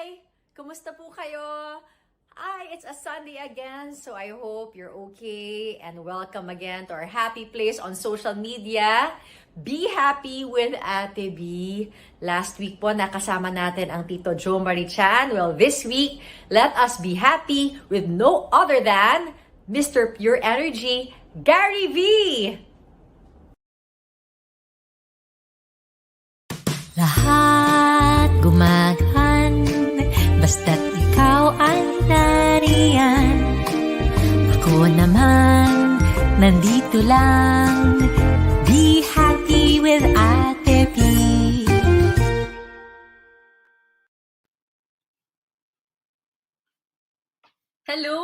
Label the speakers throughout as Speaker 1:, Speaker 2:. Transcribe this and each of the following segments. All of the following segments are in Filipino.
Speaker 1: Hi! Kumusta po kayo? Hi, it's a Sunday again, so I hope you're okay and welcome again to our happy place on social media. Be happy with Ate B. Last week po nakasama natin ang Tito Joe Marichan. Well, this week, let us be happy with no other than Mr. Pure Energy, Gary V.
Speaker 2: Lahat gumagaan, basta't ikaw ay nariyan. Ako naman, nandito lang. Be happy with Ate P.
Speaker 1: Hello!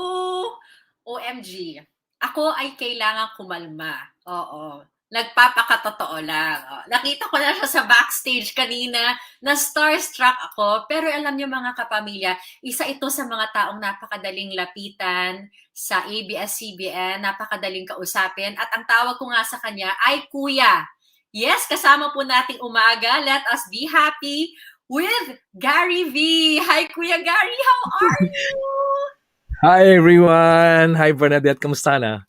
Speaker 1: OMG. Ako ay kailangan kumalma. Oo. Nagpapakatotoo lang. Nakita ko na siya sa backstage kanina, na starstruck ako. Pero alam niyo mga kapamilya, isa ito sa mga taong napakadaling lapitan sa ABS-CBN, napakadaling kausapin. At ang tawag ko nga sa kanya ay Kuya. Yes, kasama po nating umaga. Let us be happy with Gary V. Hi Kuya Gary, how are you?
Speaker 3: Hi everyone! Hi Bernadette, kamusta na?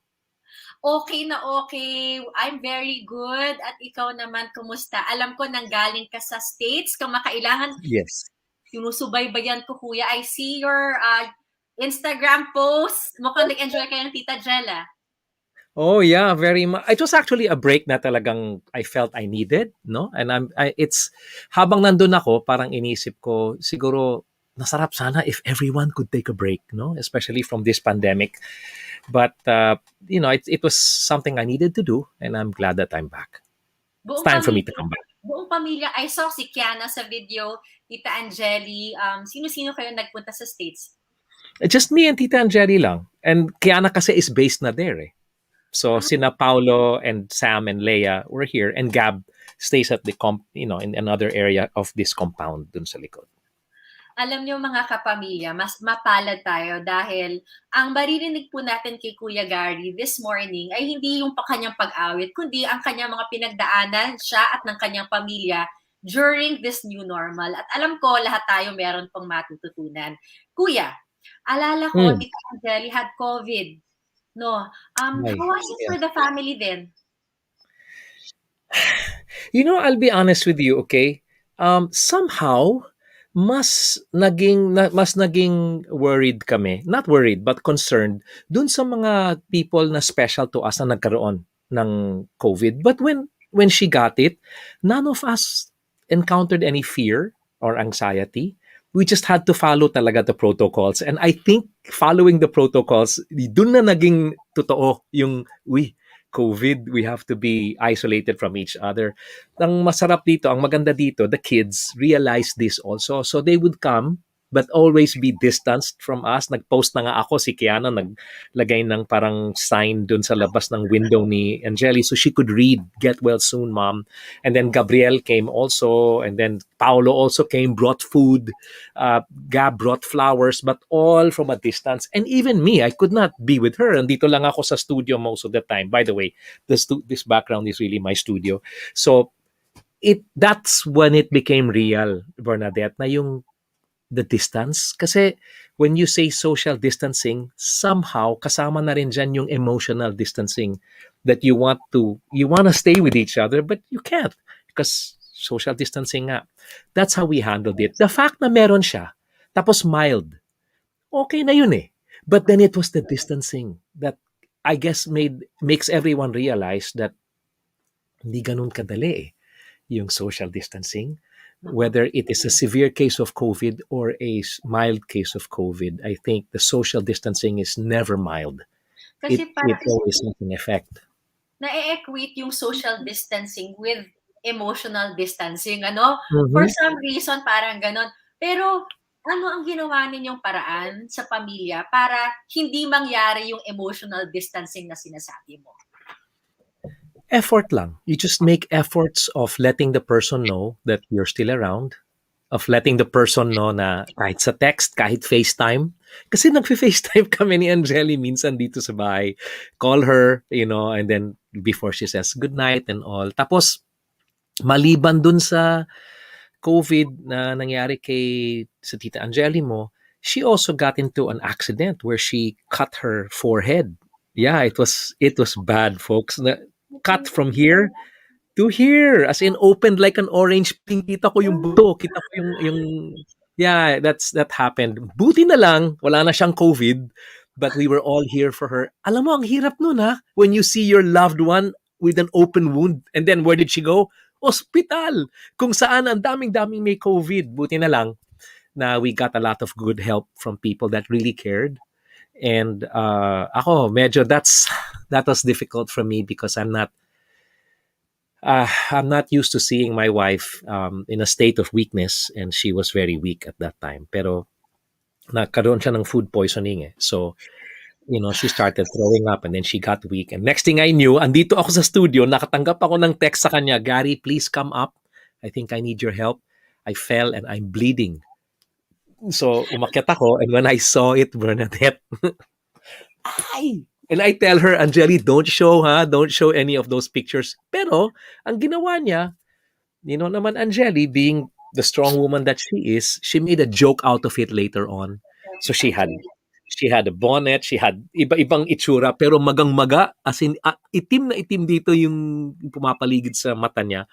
Speaker 1: Okay na okay. I'm very good. At ikaw naman, kumusta? Alam ko nanggaling ka sa States. Kamakailangan,
Speaker 3: Yes.
Speaker 1: sinusubaybayan ko, kuya. I see your Instagram post. Mukhang nag-enjoy kayong Tita Jella.
Speaker 3: Oh yeah, very much. It was actually a break na talagang I felt I needed, no? And it's habang nandun ako, parang inisip ko siguro nasarap sana if everyone could take a break, no? Especially from this pandemic. But it was something I needed to do, and I'm glad that I'm back. It's time for me to come back.
Speaker 1: Buong pamilya, I saw si Kiana sa video, Tita Angeli. Sino-sino kayo nagpunta sa States?
Speaker 3: Just me and Tita Angeli lang. And Kiana kasi is based na there eh. So sina Paolo and Sam and Leia were here, and Gab stays at the in another area of this compound dun sa likod.
Speaker 1: Alam niyo mga kapamilya, mas mapalad tayo dahil ang maririnig po natin kay Kuya Gary this morning ay hindi yung kanyang pag-awit, kundi ang kanyang mga pinagdaanan siya at ng kanyang pamilya during this new normal. At alam ko, lahat tayo meron pong matututunan. Kuya, alala ko, Tita Angeli had COVID. No? How was it for the family then?
Speaker 3: I'll be honest with you, okay? Somehow, mas naging worried kami. Not worried, but concerned dun sa mga people na special to us na nagkaroon ng COVID. But when she got it, none of us encountered any fear or anxiety. We just had to follow talaga the protocols. And I think following the protocols, dun na naging totoo yung, COVID, we have to be isolated from each other. Ang masarap dito, ang maganda dito, the kids realize this also. So they would come, but always be distanced from us. Nag-post na nga ako, si Kiana, naglagay ng parang sign dun sa labas ng window ni Angeli so she could read, "Get well soon, Mom." And then Gabriel came also, and then Paolo also came, brought food. Gab brought flowers, but all from a distance. And even me, I could not be with her. Andito lang ako sa studio most of the time. By the way, this background is really my studio. So, that's when it became real, Bernadette, na yung the distance. Kasi when you say social distancing, somehow kasama na rin dyan yung emotional distancing that you want to stay with each other, but you can't because social distancing nga. That's how we handled it. The fact na meron siya, tapos mild, okay na yun eh. But then it was the distancing that I guess makes everyone realize that hindi ganun kadali eh, yung social distancing. Whether it is a severe case of COVID or a mild case of COVID, I think the social distancing is never mild.
Speaker 1: Kasi
Speaker 3: It always has an effect.
Speaker 1: Na-equate yung social distancing with emotional distancing, ano? For some reason, parang ganon. Pero, ano ang ginawa ninyong paraan sa pamilya para hindi mangyari yung emotional distancing na sinasabi mo?
Speaker 3: Effort lang. You just make efforts of letting the person know that you're still around, of letting the person know na kahit sa text, kahit FaceTime. Kasi nagfe-FaceTime kami ni Angeli minsan dito sa bahay. Call her, and then before she says good night and all. Tapos, maliban dun sa COVID na nangyari sa Tita Angeli mo, she also got into an accident where she cut her forehead. Yeah, it was bad, folks. Cut from here to here, as in opened like an orange pink. Kita ko yung buto, kita ko yung yeah, that happened. Buti na lang wala na siyang COVID, but we were all here for her. Alam mo, ang hirap nun, ha, when you see your loved one with an open wound, and then where did she go? Hospital, kung saan ang daming-daming may COVID. Buti na lang na we got a lot of good help from people that really cared. And ako, medyo that was difficult for me because I'm not used to seeing my wife in a state of weakness, and she was very weak at that time. Pero nagkaroon siya ng food poisoning eh. So, she started throwing up and then she got weak. And next thing I knew, andito ako sa studio, nakatanggap ako ng text sa kanya, Gary, please come up. I think I need your help. I fell and I'm bleeding. So, umakyat ako, and when I saw it, Bernadette, ay! And I tell her, Angeli, don't show any of those pictures. Pero, ang ginawa niya, naman Angeli, being the strong woman that she is, she made a joke out of it later on. So she had a bonnet, she had iba-ibang itsura, pero magang-maga, as in, itim na itim dito yung pumapaligid sa mata niya.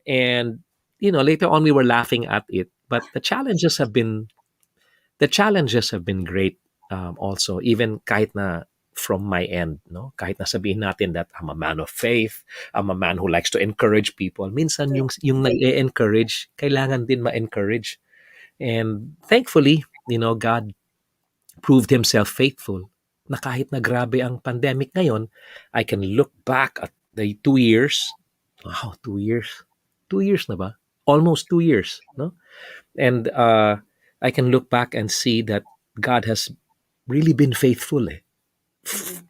Speaker 3: And, later on we were laughing at it. But the challenges have been great also, even kahit na from my end, no? Kahit na sabihin natin that I'm a man of faith, I'm a man who likes to encourage people. Minsan yung nag-e-encourage, kailangan din ma-encourage. And thankfully, God proved himself faithful. Na kahit na grabe ang pandemic ngayon, I can look back at the 2 years. Wow, 2 years. 2 years na ba? Almost 2 years, no? And I can look back and see that God has really been faithful eh.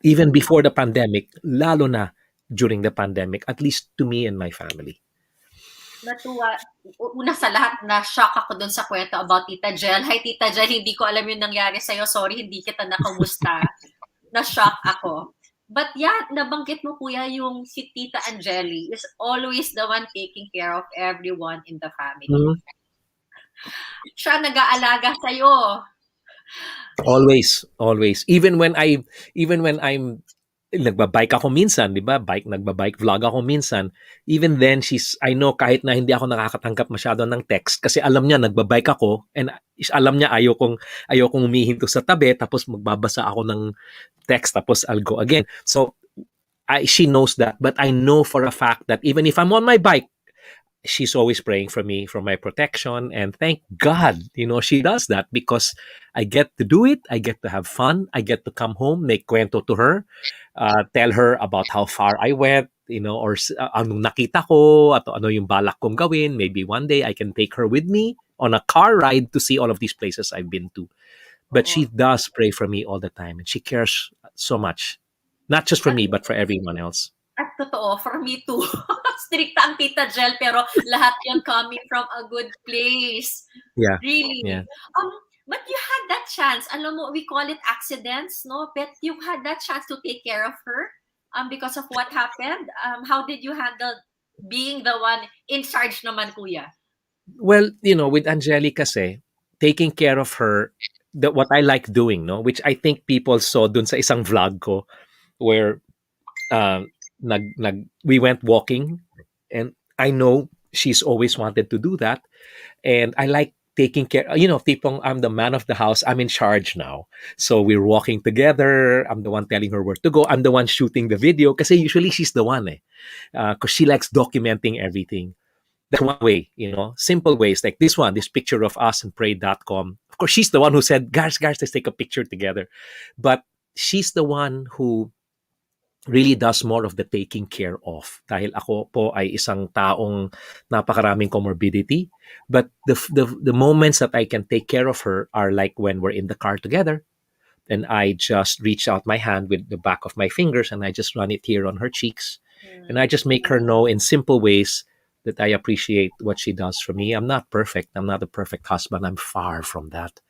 Speaker 3: Even before the pandemic, lalo na during the pandemic, at least to me and my family.
Speaker 1: Natuwa. Una sa lahat, na-shock ako dun sa kwento about Tita Jel. Hi, Tita Jel, hindi ko alam yung nangyari sa'yo. Sorry, hindi kita nakamusta. Na-shock ako. But yeah, nabanggit mo, Kuya, yung si Tita Angeli is always the one taking care of everyone in the family.
Speaker 3: Mm-hmm.
Speaker 1: Siya nag-aalaga sa'yo.
Speaker 3: Always. Even when I'm nagbabike ako minsan, di ba? Nagbabike vlog ako minsan. Even then, I know kahit na hindi ako nakakatanggap masyado ng text kasi alam niya nagbabike ako, and alam niya ayokong humihinto sa tabi tapos magbabasa ako ng text tapos I'll go again. So, she knows that, but I know for a fact that even if I'm on my bike, she's always praying for me, for my protection. And thank God, she does that because I get to do it. I get to have fun. I get to come home, make kwento to her, tell her about how far I went, or anong nakita ko, at ano yung balak kong gawin. Maybe one day I can take her with me on a car ride to see all of these places I've been to. But she does pray for me all the time, and she cares so much. Not just for me, but for everyone else.
Speaker 1: At totoo, for me too. Stricta ang Tita Jel, pero lahat yun coming from a good place.
Speaker 3: Yeah.
Speaker 1: Really.
Speaker 3: Yeah.
Speaker 1: But you had that chance. Alam mo, we call it accidents, no? But you had that chance to take care of her because of what happened. How did you handle being the one in charge naman, Kuya?
Speaker 3: Well, with Angeli kasi, taking care of her, what I like doing, no? Which I think people saw dun sa isang vlog ko where we went walking, and I know she's always wanted to do that, and I like taking care, tipong I'm the man of the house, I'm in charge now, so we're walking together, I'm the one telling her where to go, I'm the one shooting the video kasi usually she's the one because she likes documenting everything. That's one way, simple ways like this picture of us and pray.com. Of course, she's the one who said, guys, let's take a picture together, but she's the one who really does more of the taking care of. Dahil ako po ay isang taong napakaraming comorbidity. But the moments that I can take care of her are like when we're in the car together, and I just reach out my hand with the back of my fingers and I just run it here on her cheeks. And I just make her know in simple ways that I appreciate what she does for me. I'm not perfect. I'm not a perfect husband. I'm far from that.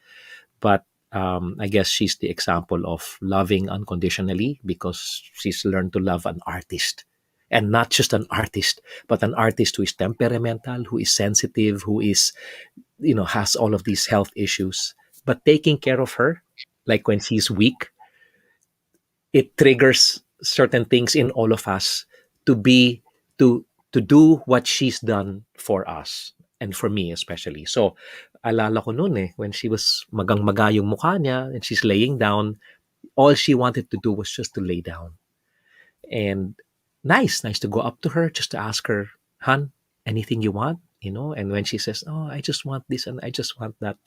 Speaker 3: But I guess she's the example of loving unconditionally because she's learned to love an artist. And not just an artist, but an artist who is temperamental, who is sensitive, who is, has all of these health issues. But taking care of her, like when she's weak, it triggers certain things in all of us to be to do what she's done for us and for me especially. So alala ko noon when she was magang-maga yung mukha niya and she's laying down, all she wanted to do was just to lay down. And nice to go up to her just to ask her, "Hun, anything you want?" And when she says, "Oh, I just want this and I just want that,"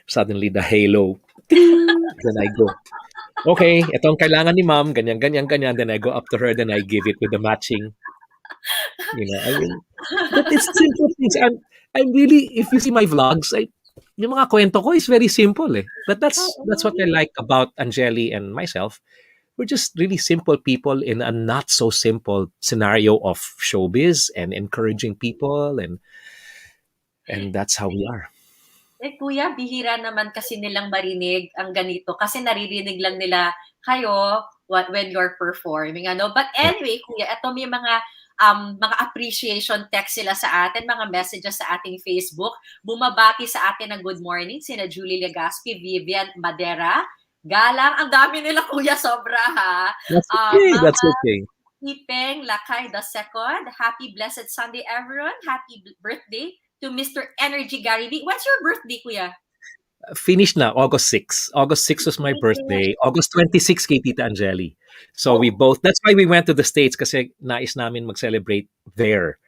Speaker 3: suddenly the halo, ting, then I go, "Okay, ito ang kailangan ni ma'am, ganyan, ganyan, ganyan." Then I go up to her, then I give it with the matching, I mean, but it's simple things. I'm really, if you see my vlogs, yung mga kwento ko is very simple But that's what I like about Angeli and myself. We're just really simple people in a not so simple scenario of showbiz and encouraging people, and that's how we are.
Speaker 1: Kuya, bihira naman kasi nilang marinig ang ganito kasi naririnig lang nila kayo when you're performing. But anyway, Kuya, ito may mga appreciation text sila sa atin, mga messages sa ating Facebook. Bumabati sa atin ng good morning sina Julie Legaspi, Vivian Madera, Galang. Ang dami nila, Kuya, sobra ha.
Speaker 3: That's okay. That's okay.
Speaker 1: Ipeng Lakay II, happy blessed Sunday, everyone. Happy birthday to Mr. Energy Gary V. What's your birthday, Kuya?
Speaker 3: Finished na, August 6. August 6 was my birthday. August 26 kay Tita Angeli. So we both, that's why we went to the States kasi nais namin mag-celebrate there.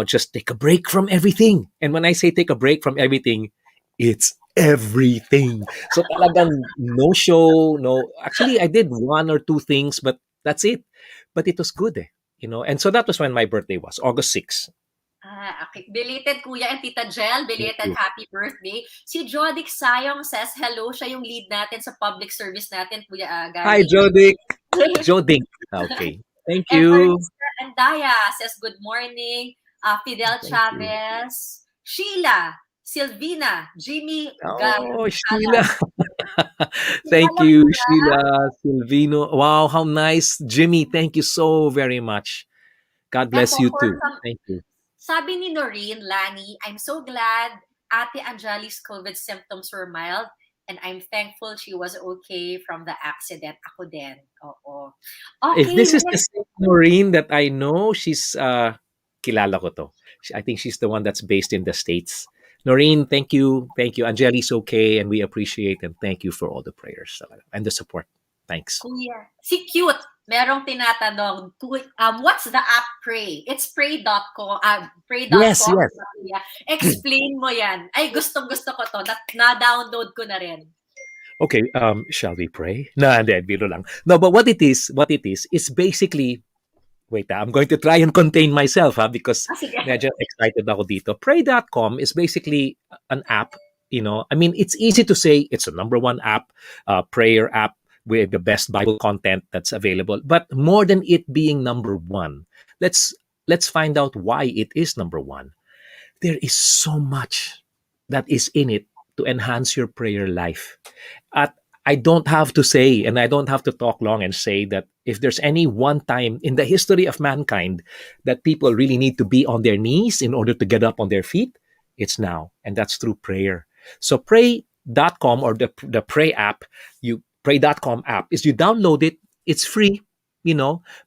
Speaker 3: Just take a break from everything. And when I say take a break from everything, it's everything. So talagang no show, no. Actually, I did one or two things, but that's it. But it was good And so that was when my birthday was, August 6.
Speaker 1: Okay. Belated Kuya and Tita Jel, belated happy birthday. Si Jodic Sayong says hello. Siya yung lead natin sa public service natin, Kuya Gary.
Speaker 3: Hi, Jodic. Jodic. Okay. Thank you.
Speaker 1: And Daya says good morning. Fidel Chavez, Sheila, Silvina, Jimmy.
Speaker 3: Sheila. Thank you, Sheila, Silvino. Wow, how nice. Jimmy, thank you so very much. God bless you too. Thank you.
Speaker 1: Sabi ni Noreen, Lani, I'm so glad Ate Angeli's COVID symptoms were mild and I'm thankful she was okay from the accident. Ako din. Oo. Okay,
Speaker 3: if this is the same Noreen that I know, she's, kilala ko to. I think she's the one that's based in the States. Noreen, thank you. Thank you. Angeli's okay and we appreciate and thank you for all the prayers and the support. Thanks.
Speaker 1: Kuya, si Cute, merong tinatanong, what's the app Pray? It's pray.com. Pray.com.
Speaker 3: Yes.
Speaker 1: Explain mo yan. Ay, gustong-gusto ko to. Na-download ko na rin.
Speaker 3: Okay, shall we pray? No, biro lang. No, but what it is basically, wait, I'm going to try and contain myself because medyo excited ako dito. Pray.com is basically an app, I mean, it's easy to say it's a number one app, prayer app, with the best Bible content that's available. But more than it being number one, let's find out why it is number one. There is so much that is in it to enhance your prayer life. I don't have to say, and I don't have to talk long and say that if there's any one time in the history of mankind that people really need to be on their knees in order to get up on their feet, it's now. And that's through prayer. So pray.com or the Pray app, Pray.com app is you download it, it's free,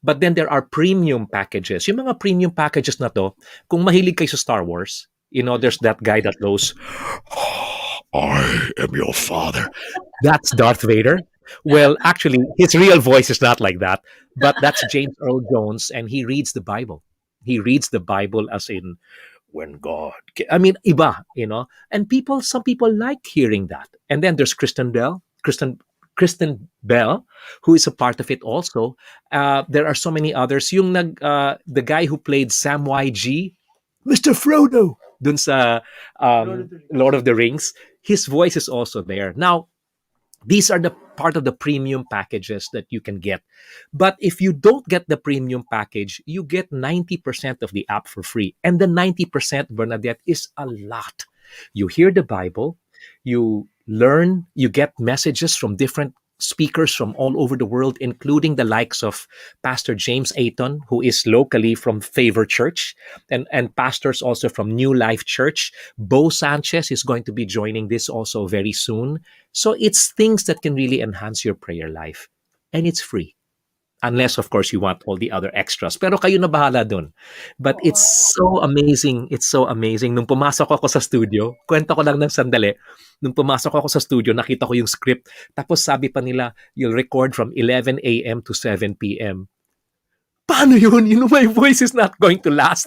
Speaker 3: but then there are premium packages. Yung mga premium packages na to, kung mahilig kayo sa Star Wars, there's that guy that goes, "I am your father." That's Darth Vader. Well, actually, his real voice is not like that, but that's James Earl Jones, and he reads the Bible. He reads the Bible as in, when God, iba, and some people like hearing that. And then there's Kristen Bell, who is a part of it also. There are so many others. Yung the guy who played Samwise, Mr. Frodo, dun sa Lord of the Rings, his voice is also there. Now, these are the part of the premium packages that you can get. But if you don't get the premium package, you get 90% of the app for free. And the 90%, Bernadette, is a lot. You hear the Bible, you learn, you get messages from different speakers from all over the world, including the likes of Pastor James Ayton, who is locally from Favor Church, and pastors also from New Life Church. Bo Sanchez is going to be joining this also very soon. So it's things that can really enhance your prayer life. And it's free. Unless, of course, you want all the other extras. Pero kayo na bahala dun. But it's
Speaker 1: Oo.
Speaker 3: so amazing. It's so amazing. Nung pumasok ako sa studio, kwento ko lang ng sandali. Nung pumasok ako sa studio, nakita ko yung script. Tapos sabi pa nila, you'll record from 11 a.m. to 7 p.m. Paano yun? You know, my voice is not going to last.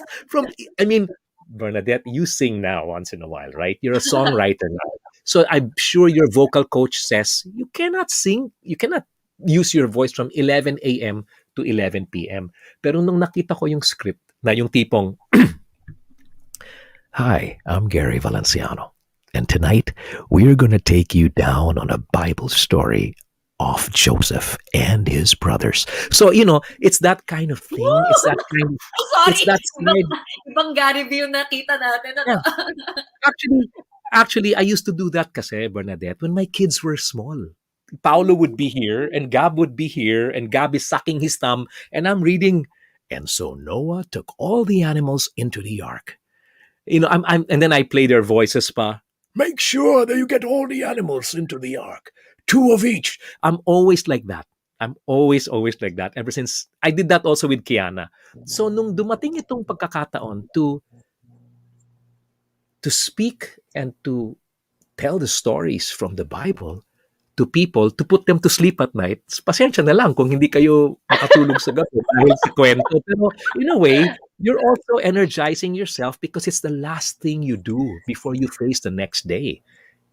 Speaker 3: I mean, Bernadette, you sing now once in a while, right? You're a songwriter now. So I'm sure your vocal coach says, you cannot sing, you cannot use your voice from 11 a.m. to 11 p.m. Pero nung nakita ko yung script, na yung tipong, Hi, I'm Gary Valenciano. And tonight, we're going to take you down on a Bible story of Joseph and his brothers. So, you know, it's that kind of thing. It's that kind of,
Speaker 1: Sorry,
Speaker 3: it's that side.
Speaker 1: ibang Gary V yung nakita natin. Ano?
Speaker 3: Yeah. Actually, I used to do that kasi, Bernadette, when my kids were small. Paolo would be here, and Gab would be here, and Gab is sucking his thumb, and I'm reading, and so Noah took all the animals into the ark. You know, and then I play their voices pa. Make sure that you get all the animals into the ark. 2 of each. I'm always like that. I'm always like that. Ever since, I did that also with Kiana. So, nung dumating itong pagkakataon to speak and to tell the stories from the Bible to people, to put them to sleep at night, pasensya na lang kung hindi kayo makatulog sa gabi dahil sa kwento. Pero in a way, you're also energizing yourself because it's the last thing you do before you face the next day.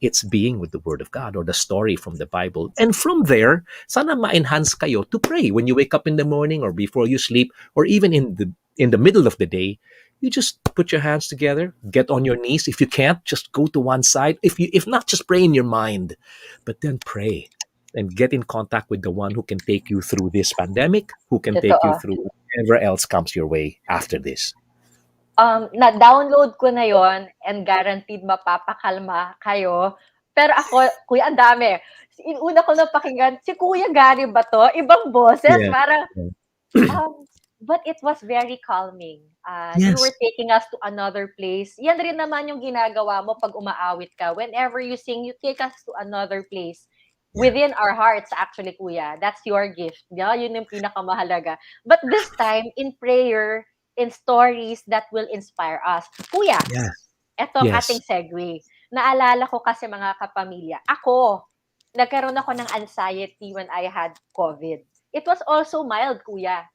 Speaker 3: It's being with the Word of God or the story from the Bible. And from there, sana ma-enhance kayo to pray when you wake up in the morning or before you sleep or even in the middle of the day. You just put your hands together, get on your knees. If you can't, just go to one side. If not, just pray in your mind, but then pray and get in contact with the one who can take you through this pandemic, who can take you
Speaker 4: Totoo.
Speaker 3: through whatever else comes your way after this.
Speaker 4: Na-download ko na yon and guaranteed mapapakalma kayo. Pero ako, kuya, ang dami. Una ko na pakinggan, si Kuya Gary ba to? Ibang boses,
Speaker 3: Yeah.
Speaker 4: parang, but it was very calming.
Speaker 3: Yes.
Speaker 4: You were taking us to another place. Yan rin naman yung ginagawa mo pag umaawit ka. Whenever you sing, you take us to another place.
Speaker 3: Yeah.
Speaker 4: Within our hearts, actually, Kuya. That's your gift. Yeah, yun yung pinakamahalaga. But this time, in prayer, in stories that will inspire us. Kuya,
Speaker 3: Yes.
Speaker 4: eto ang
Speaker 3: Yes.
Speaker 4: ating segue. Naalala ko kasi mga kapamilya, ako, nagkaroon ako ng anxiety when I had COVID. It was also mild, Kuya.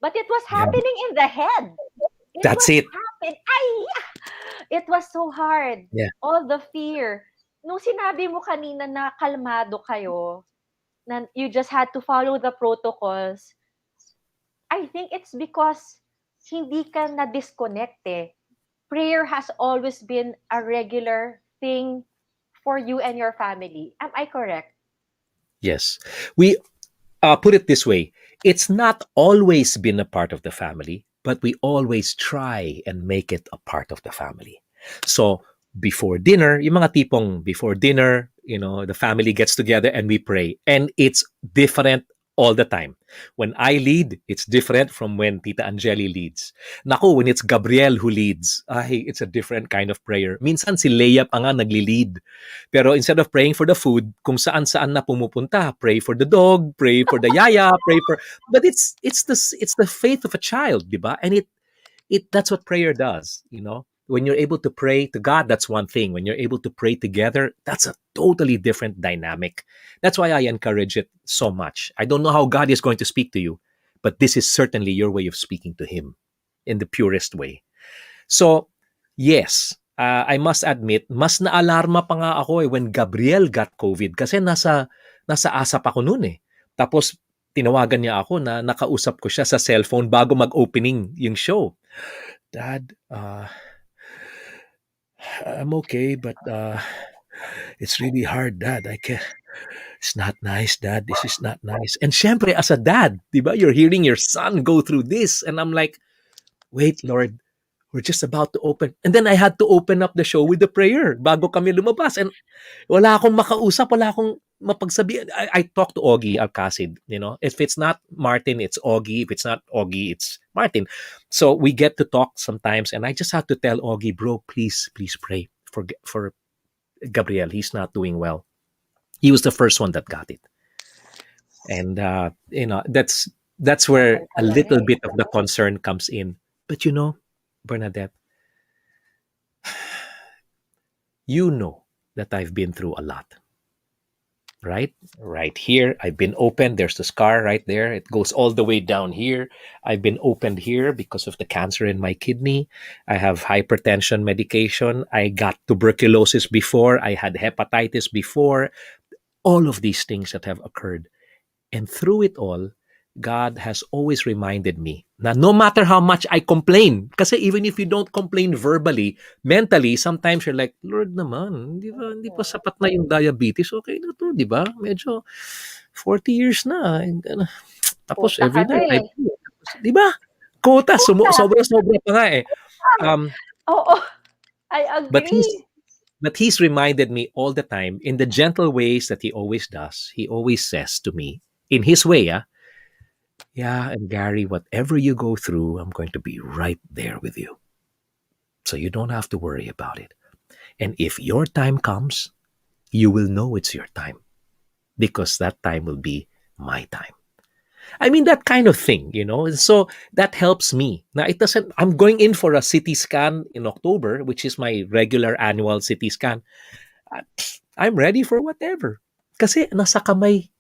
Speaker 4: But it was
Speaker 3: Yeah.
Speaker 4: happening in the head.
Speaker 3: That's it.
Speaker 4: It was so hard.
Speaker 3: Yeah.
Speaker 4: All the fear. Nung sinabi mo kanina na kalmado kayo, na you just had to follow the protocols, I think it's because hindi ka na-disconnect eh. Prayer has always been a regular thing for you and your family. Am I correct?
Speaker 3: Yes. We put it this way. It's not always been a part of the family, but we always try and make it a part of the family. So, before dinner, yung mga tipong before dinner, you know, the family gets together and we pray. And it's different all the time. When I lead, it's different from when Tita Angeli leads. Naku, when it's Gabriel who leads, it's a different kind of prayer. Minsan si Leia pa nga nagli-lead. Pero instead of praying for the food, kung saan-saan na pumupunta, pray for the dog, pray for the yaya, but it's the faith of a child, di ba? And that's what prayer does, you know? When you're able to pray to God, that's one thing. When you're able to pray together, that's a totally different dynamic. That's why I encourage it so much. I don't know how God is going to speak to you, but this is certainly your way of speaking to Him in the purest way. So, yes, I must admit, mas na-alarma pa nga ako when Gabriel got COVID kasi nasa ASAP ako noon eh. Tapos, tinawagan niya ako na nakausap ko siya sa cellphone bago mag-opening yung show. Dad, I'm okay, but it's really hard, Dad. I can't. It's not nice, Dad. This is not nice. And syempre, as a dad, diba, you're hearing your son go through this. And I'm like, wait, Lord, we're just about to open. And then I had to open up the show with the prayer bago kami lumabas. And wala akong makausap, wala akong mapagsabihan. I talk to Augie Alcacid, if it's not Martin, it's Augie. If it's not Augie, it's Martin. So we get to talk sometimes, and I just have to tell Augie, bro, please pray for Gabriel. He's not doing well. He was the first one that got it. And that's where a little bit of the concern comes in. But Bernadette, you know that I've been through a lot. Right here, I've been opened. There's the scar right there. It goes all the way down here. I've been opened here because of the cancer in my kidney. I have hypertension medication. I got tuberculosis before. I had hepatitis before. All of these things that have occurred. And through it all, God has always reminded me na no matter how much I complain, kasi even if you don't complain verbally, mentally, sometimes you're like, Lord naman, hindi pa sapat na yung diabetes, okay na to, di ba? Medyo 40 years na. Tapos
Speaker 4: Quota
Speaker 3: every
Speaker 4: ka na
Speaker 3: night,
Speaker 4: eh.
Speaker 3: di ba? Quota,
Speaker 4: Quota.
Speaker 3: sobra pa nga eh.
Speaker 4: Oo, I
Speaker 3: But
Speaker 4: agree.
Speaker 3: he's reminded me all the time in the gentle ways that he always does. He always says to me, in his way, yeah, and Gary, whatever you go through, I'm going to be right there with you. So you don't have to worry about it. And if your time comes, you will know it's your time, because that time will be my time. I mean, that kind of thing, So that helps me. Now, it doesn't, I'm going in for a CT scan in October, which is my regular annual CT scan. I'm ready for whatever. Kasi nasa kamay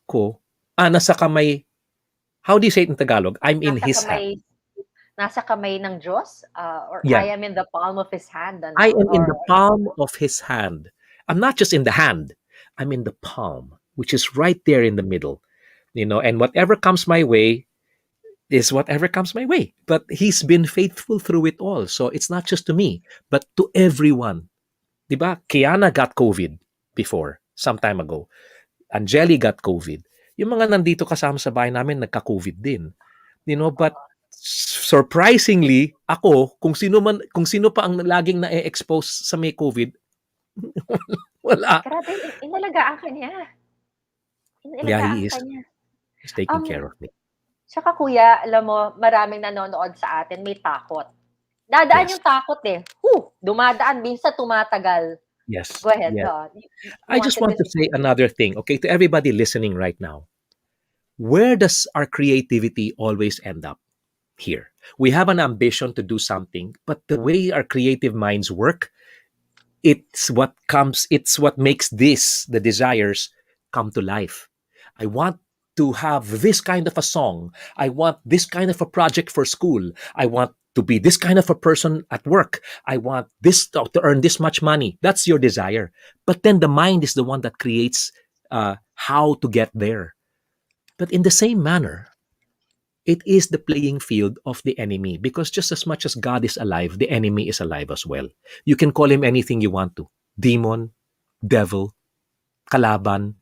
Speaker 3: ko, nasa kamay, how do you say it in Tagalog? I'm in his hand.
Speaker 4: Nasa kamay ng Diyos? Or
Speaker 3: Yeah.
Speaker 4: I am in the palm of His hand? Ano?
Speaker 3: I am in the palm of his hand. I'm not just in the hand. I'm in the palm, which is right there in the middle. And whatever comes my way is whatever comes my way. But he's been faithful through it all. So it's not just to me, but to everyone. Diba? Kiana got COVID before, some time ago. Angeli got COVID. Yung mga nandito kasama sa bahay namin, nagka-COVID din. But surprisingly, ako, kung sino pa ang laging na-expose sa may COVID, wala.
Speaker 4: Grabe, inalagaan ka niya.
Speaker 3: Yeah, he is. He's taking care of me.
Speaker 4: Tsaka kuya, alam mo, maraming nanonood sa atin, may takot. Dadaan yung takot eh. Dumadaan, minsan tumatagal.
Speaker 3: Yes.
Speaker 4: Go ahead.
Speaker 3: Yes. I just want to say another thing, okay, to everybody listening right now. Where does our creativity always end up? Here. We have an ambition to do something, but the way our creative minds work, it's what makes the desires come to life. I want to have this kind of a song. I want this kind of a project for school. I want to be this kind of a person at work. I want this to earn this much money. That's your desire. But then the mind is the one that creates how to get there. But in the same manner, it is the playing field of the enemy, because just as much as God is alive, the enemy is alive as well. You can call him anything you want to. Demon, devil, kalaban,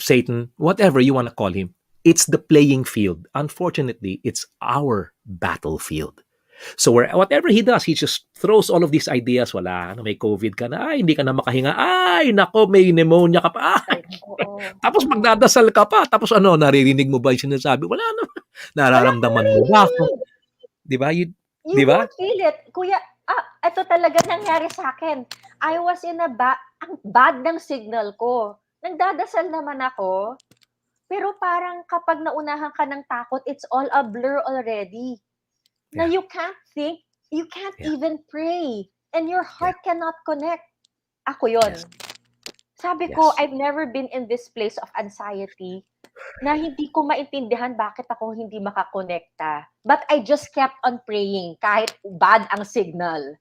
Speaker 3: Satan, whatever you want to call him. It's the playing field. Unfortunately, it's our battlefield. So whatever he does, he just throws all of these ideas. Wala, may COVID ka na. Ay, hindi ka na makahinga. Ay, nako, may pneumonia ka pa. Ay, tapos magdadasal ka pa. Tapos naririnig mo ba yung sinasabi? Wala na. Nararamdaman mo ba ako? Di ba?
Speaker 4: You don't feel it. Kuya, ito talaga nangyari sa akin. I was in ang bad ng signal ko. Nagdadasal naman ako. Pero parang kapag naunahan ka ng takot, it's all a blur already. Now you can't think, you can't even pray, and your heart cannot connect. Ako yun. Sabi ko, I've never been in this place of anxiety na hindi ko maintindihan bakit ako hindi makakonekta. But I just kept on praying kahit bad ang signal.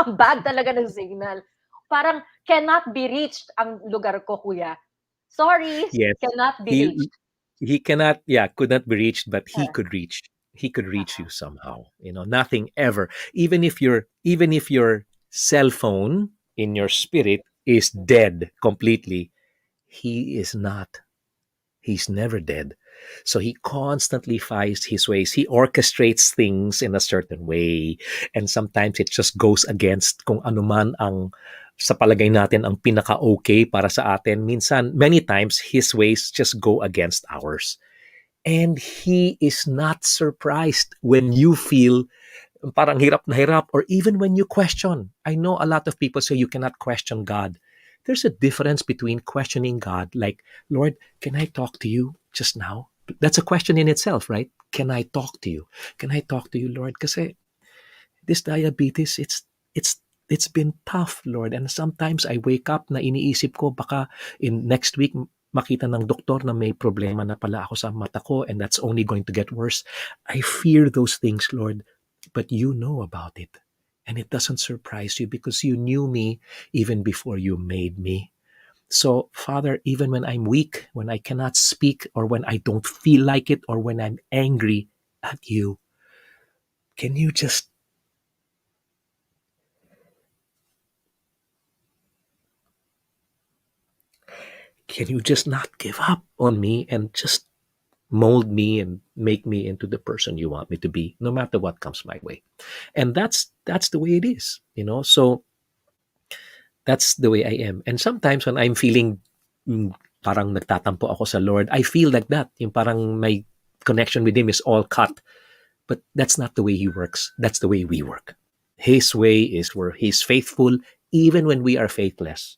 Speaker 4: Ang bad talaga ng signal. Parang cannot be reached ang lugar ko, kuya. Sorry, cannot be reached.
Speaker 3: He cannot, could not be reached, but he could reach. He could reach you somehow. Nothing ever. Even if your cell phone in your spirit is dead completely, he is not. He's never dead. So he constantly finds his ways. He orchestrates things in a certain way. And sometimes it just goes against kung ano man ang sa palagay natin ang pinaka-okay para sa atin, minsan, many times, His ways just go against ours. And He is not surprised when you feel parang hirap na hirap or even when you question. I know a lot of people say you cannot question God. There's a difference between questioning God, like, Lord, can I talk to you just now? That's a question in itself, right? Can I talk to you? Can I talk to you, Lord? Kasi this diabetes, it's been tough, Lord. And sometimes I wake up na iniisip ko baka in next week makita ng doktor na may problema na pala ako sa mata ko and that's only going to get worse. I fear those things, Lord, but you know about it. And it doesn't surprise you because you knew me even before you made me. So, Father, even when I'm weak, when I cannot speak, or when I don't feel like it, or when I'm angry at you, can you just not give up on me and just mold me and make me into the person you want me to be, no matter what comes my way? And that's the way it is, So that's the way I am. And sometimes when I'm feeling parang nagtatampo ako sa Lord, I feel like that. Yung parang my connection with Him is all cut. But that's not the way He works. That's the way we work. His way is where He's faithful even when we are faithless.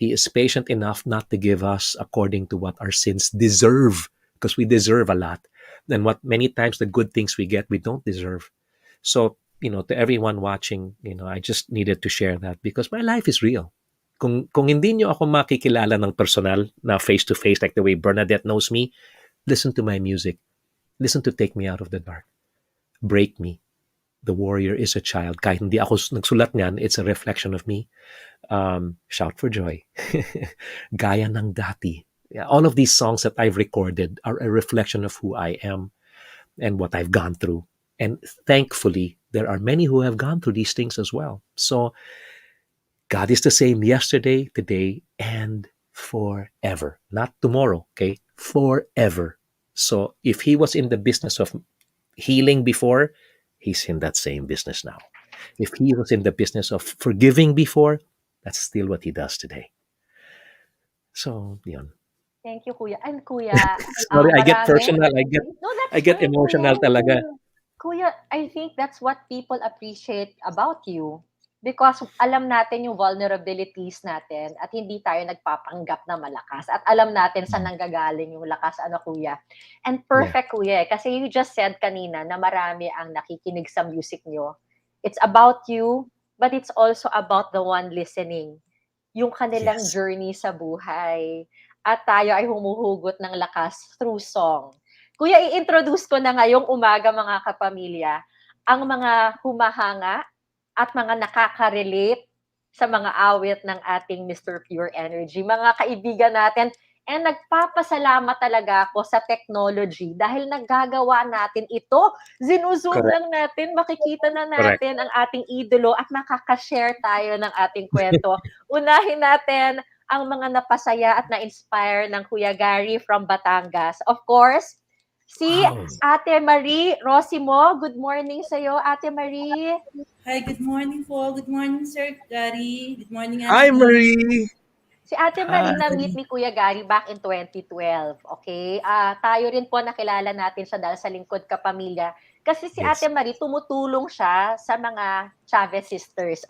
Speaker 3: He is patient enough not to give us according to what our sins deserve, because we deserve a lot. And what many times the good things we get, we don't deserve. So, to everyone watching, I just needed to share that because my life is real. Kung hindi nyo ako makikilala ng personal na face-to-face like the way Bernadette knows me, listen to my music. Listen to Take Me Out of the Dark. Break Me. The Warrior is a Child. Kahit hindi ako nagsulat niyan, it's a reflection of me. Shout for Joy. Gaya ng Dati. Yeah, all of these songs that I've recorded are a reflection of who I am and what I've gone through. And thankfully, there are many who have gone through these things as well. So, God is the same yesterday, today, and forever. Not tomorrow, okay? Forever. So, if He was in the business of healing before, He's in that same business now. If He was in the business of forgiving before, that's still what He does today. So, yun.
Speaker 4: Thank you, Kuya. And Kuya,
Speaker 3: Sorry, I get
Speaker 4: marami.
Speaker 3: personal.
Speaker 4: No, that's
Speaker 3: I get
Speaker 4: fine,
Speaker 3: emotional
Speaker 4: Kuya.
Speaker 3: talaga.
Speaker 4: Kuya, I think that's what people appreciate about you. Because alam natin yung vulnerabilities natin at hindi tayo nagpapanggap na malakas. At alam natin saan nanggagaling yung lakas, Kuya. And perfect, Kuya. Kasi you just said kanina na marami ang nakikinig sa music nyo. It's about you, but it's also about the one listening. Yung kanilang journey sa buhay. At tayo ay humuhugot ng lakas through song. Kuya, i-introduce ko na ngayong umaga, mga kapamilya, ang mga humahanga at mga nakaka-relate sa mga awit ng ating Mr. Pure Energy. Mga kaibigan natin, and nagpapasalamat talaga ako sa technology dahil naggagawa natin ito. Zinuzoom lang natin, makikita na natin ang ating idolo at makaka-share tayo ng ating kwento. Unahin natin ang mga napasaya at na-inspire ng Kuya Gary from Batangas. Of course, si Ate Marie Rosimo. Good morning sa'yo, Ate Marie.
Speaker 5: Hi, good morning po. Good morning, Sir Gary. Good morning, Ate.
Speaker 3: Hi, Marie!
Speaker 4: Si Ate Marie na-meet ni Kuya Gary back in 2012. Okay? Tayo rin po nakilala natin siya dahil sa Lingkod Kapamilya. Kasi si Ate Marie, tumutulong siya sa mga Chavez sisters.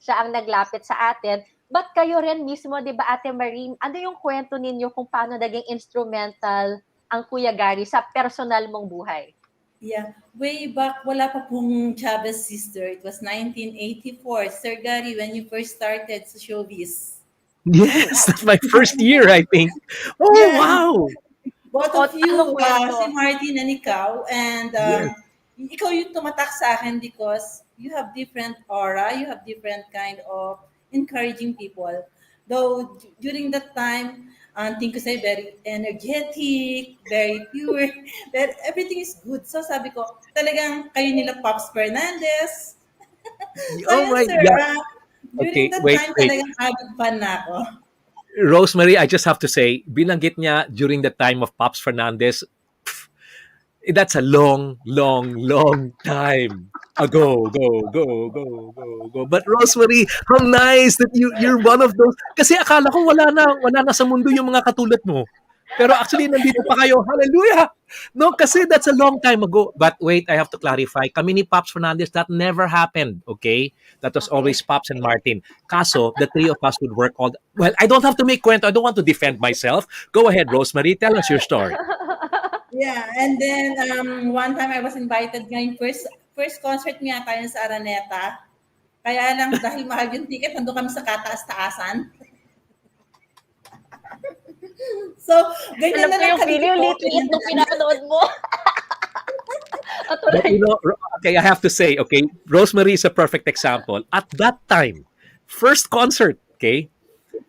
Speaker 4: Siya ang naglapit sa atin. But kayo rin mismo, di ba, Ate Marie, ano yung kwento ninyo kung paano naging instrumental ang Kuya Gary sa personal mong buhay?
Speaker 5: Yeah. Way back, wala pa pong Chavez sister. It was 1984. Sir Gary, when you first started sa showbiz.
Speaker 3: Yes, that's my first year, I think. Oh, wow!
Speaker 5: Both of you, si Martin and ikaw, and ikaw yung tumatak sa akin because you have different aura, you have different kind of encouraging people. Though during that time, think ko sa'yo, very energetic, very pure, but everything is good. So sabi ko, talagang kayo nila Pops Fernandez.
Speaker 3: Oh my God.
Speaker 5: During that time, talagang avid fan na ako.
Speaker 3: Rosemary, I just have to say, binanggit niya during the time of Pops Fernandez, that's a long, long, long time. Go, go, go, go, go, go. But Rosemary, how nice that you're one of those. Kasi akala ko wala na sa mundo yung mga katulad mo. Pero actually, nandito pa kayo. Hallelujah! No, kasi that's a long time ago. But wait, I have to clarify. Kami ni Pops Fernandez, that never happened, okay? That was
Speaker 4: Okay.
Speaker 3: always Pops and Martin. Kaso, the three of us would work all... Well, I don't have to make kwento. I don't want to defend myself. Go ahead, Rosemary. Tell us your story.
Speaker 5: Yeah, and then one time I was invited ngayon first concert niya tayo sa Araneta. Kaya lang dahil mahal yung ticket, nandun kami sa kataas-taasan. So, ganyan
Speaker 4: Alam
Speaker 5: na
Speaker 4: ko
Speaker 5: lang
Speaker 4: yung feeling, yung liit-liit nung pinapanood mo. At
Speaker 3: But
Speaker 4: tuloy.
Speaker 3: okay, I have to say, okay, Rosemary is a perfect example. At that time, first concert, okay,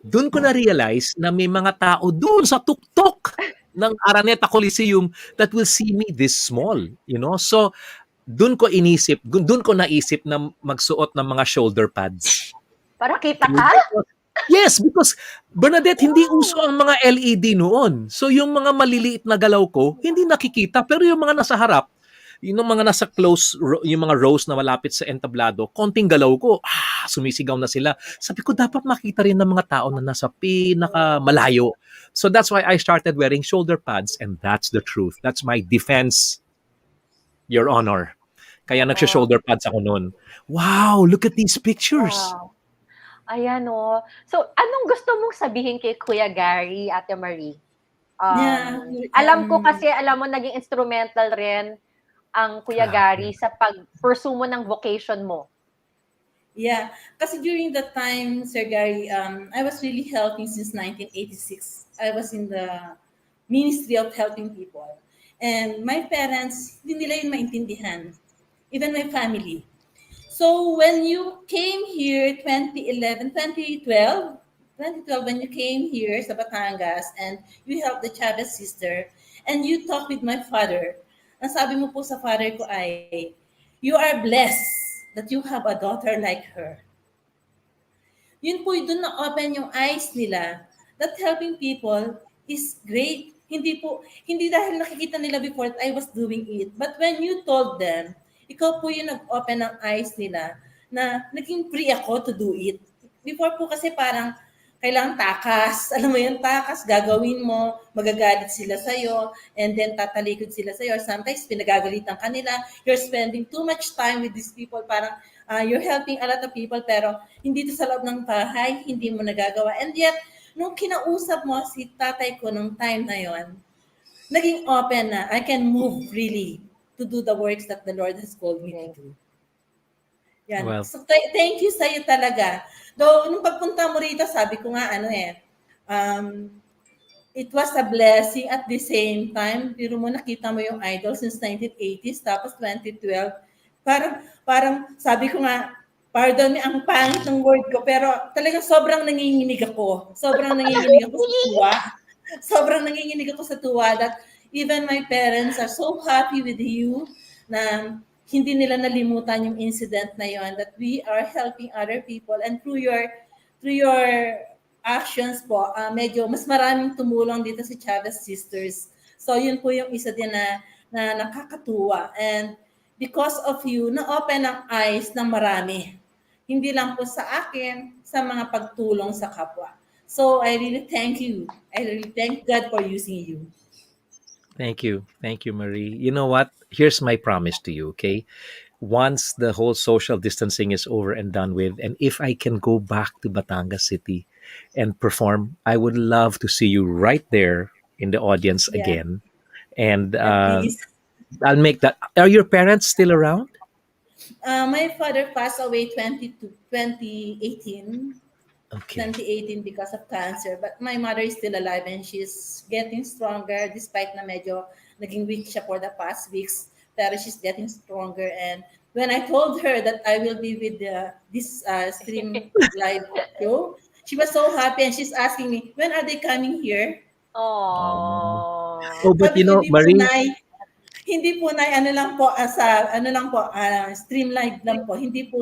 Speaker 3: doon ko na-realize na may mga tao doon sa tuktok ng Araneta Coliseum that will see me this small, you know? So, doon ko naisip na magsuot ng mga shoulder pads.
Speaker 4: Para kita ka?
Speaker 3: Yes, because Bernadette, hindi uso ang mga LED noon. So yung mga maliliit na galaw ko, hindi nakikita. Pero yung mga nasa harap, yung mga nasa yung mga rows na malapit sa entablado, konting galaw ko, sumisigaw na sila. Sabi ko, dapat makita rin ng mga tao na nasa pinakamalayo. So that's why I started wearing shoulder pads, and that's the truth. That's my defense, Your Honor. Kaya nagsha-shoulder pads ako noon. Wow, look at these pictures.
Speaker 4: Wow. Ayan o. So, anong gusto mong sabihin kay Kuya Gary, Ate Marie? Alam ko kasi, alam mo, naging instrumental rin ang Kuya Gary sa pag-pursue mo ng vocation mo.
Speaker 5: Yeah, kasi during that time, Sir Gary, I was really helping since 1986. I was in the Ministry of Helping People. And my parents, hindi nila yun maintindihan. Even my family. So when you came here 2012, when you came here sa Batangas and you helped the Chavez sister and you talked with my father, ang sabi mo po sa father ko ay, you are blessed that you have a daughter like her. Yun po, doon na-open yung eyes nila that helping people is great. Hindi dahil nakikita nila before that I was doing it. But when you told them, ikaw po yung nag-open ng eyes nila na naging free ako to do it. Before po kasi parang kailangan takas. Alam mo yun, takas, gagawin mo, magagalit sila sa'yo, and then tatalikod sila sa'yo. Sometimes pinagagalitan ka nila. You're spending too much time with these people. Parang you're helping a lot of people, pero hindi to sa loob ng bahay, hindi mo nagagawa. And yet, nung kinausap mo si tatay ko nung time na yon, naging open na. I can move freely to do the works that the Lord has called me to do. Yan.
Speaker 3: Well,
Speaker 5: So, thank you sa'yo talaga. Though, nung pagpunta mo rito, sabi ko nga, it was a blessing at the same time. Pero mo nakita mo yung idol since 1980s, tapos 2012. Parang sabi ko nga, pardon me, ang pangit ng word ko, pero talagang sobrang nanginginig ako. Sobrang nanginginig ako sa tuwa. Sobrang nanginginig ako sa tuwa that even my parents are so happy with you na hindi nila nalimutan yung incident na yon, that we are helping other people, and through your actions po, medyo mas maraming tumulong dito si Chavez Sisters. So yun po yung isa din na nakakatuwa. And because of you, na-open ang eyes ng marami. Hindi lang po sa akin, sa mga pagtulong sa kapwa. So I really thank you. I really thank God for using you.
Speaker 3: thank you. Thank you, Marie. You know what? Here's my promise to you, okay? Once the whole social distancing is over and done with, and if I can go back to Batangas City and perform, I would love to see you right there in the audience
Speaker 5: Yeah.
Speaker 3: again. And
Speaker 5: Please.
Speaker 3: I'll make that. Are your parents still around?
Speaker 5: My father passed away 2018.
Speaker 3: Okay.
Speaker 5: 2018 because of cancer. But my mother is still alive and she's getting stronger despite na medyo naging weak siya for the past weeks. Pero she's getting stronger. And when I told her that I will be with this stream live show, she was so happy and she's asking me, when are they coming here?
Speaker 4: Oh.
Speaker 3: Oh, but
Speaker 5: Sabi
Speaker 3: you
Speaker 5: ko,
Speaker 3: know, Marie,
Speaker 5: hindi po na stream live lang po. Hindi po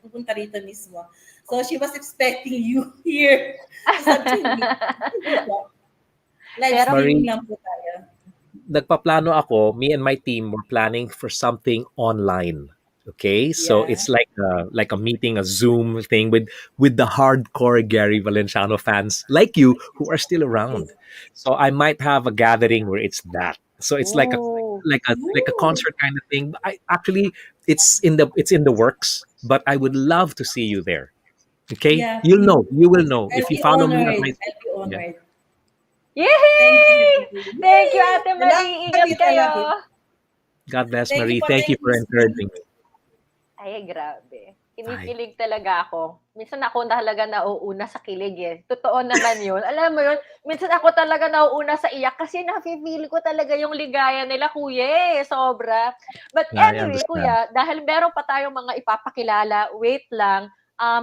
Speaker 5: pupunta rito mismo. So she was expecting you here. Sabi ko, hindi po. Live
Speaker 4: Pero-
Speaker 5: streaming
Speaker 3: Marie-
Speaker 5: lang po tayo.
Speaker 3: nagpaplano ako, me and my team were planning for something online. Okay, so
Speaker 4: Yeah.
Speaker 3: it's like a meeting, a Zoom thing with the hardcore Gary Valenciano fans like you who are still around. So I might have a gathering where it's that. So it's like a
Speaker 4: Ooh.
Speaker 3: like a concert kind of thing. But I actually it's in the works, but I would love to see you there. Okay,
Speaker 5: Yeah,
Speaker 3: you'll know. You will know
Speaker 5: I'll
Speaker 3: if you
Speaker 5: be
Speaker 3: follow me on
Speaker 5: honored.
Speaker 3: my.
Speaker 5: I'll be
Speaker 3: Yeah.
Speaker 5: honored. Thank
Speaker 4: Yay!
Speaker 5: you.
Speaker 4: Thank you,
Speaker 5: Yay!
Speaker 4: Ate
Speaker 5: I love
Speaker 4: Marie. Ingat
Speaker 5: it. I
Speaker 4: kayo.
Speaker 5: love it.
Speaker 3: God bless,
Speaker 5: Thank you
Speaker 3: Marie.
Speaker 5: for
Speaker 3: Thank you for
Speaker 5: listening.
Speaker 3: encouraging me.
Speaker 4: Ay, grabe.
Speaker 3: Bye.
Speaker 4: Kinikilig talaga ako. Minsan ako talaga nauuna sa kilig eh. Totoo naman yun. Alam mo yun, minsan ako talaga nauuna sa iyak kasi nafe-feel ko talaga yung ligaya nila, kuya eh. Sobra. But
Speaker 3: I
Speaker 4: anyway,
Speaker 3: understand.
Speaker 4: kuya, dahil meron pa tayong mga ipapakilala, wait lang,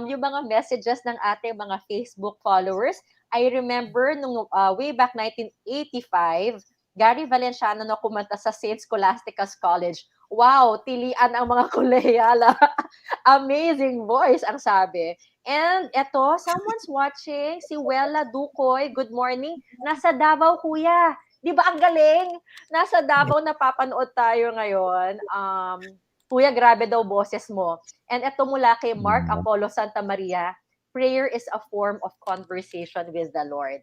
Speaker 4: yung mga messages ng ating mga Facebook followers, I remember nung way back 1985, Gary Valenciano na kumanta sa St. Scholastica's College. Wow, tilian ang mga kolehiyala. Amazing voice, ang sabi. And eto, someone's watching, si Wella Dukoy. Good morning. Nasa Davao, kuya. Di ba ang galing? Nasa Davao napapanood tayo ngayon. Kuya, grabe daw boses mo. And eto mula kay Mark
Speaker 3: Mm.
Speaker 4: Apollo Santa Maria, prayer is a form of conversation with the Lord.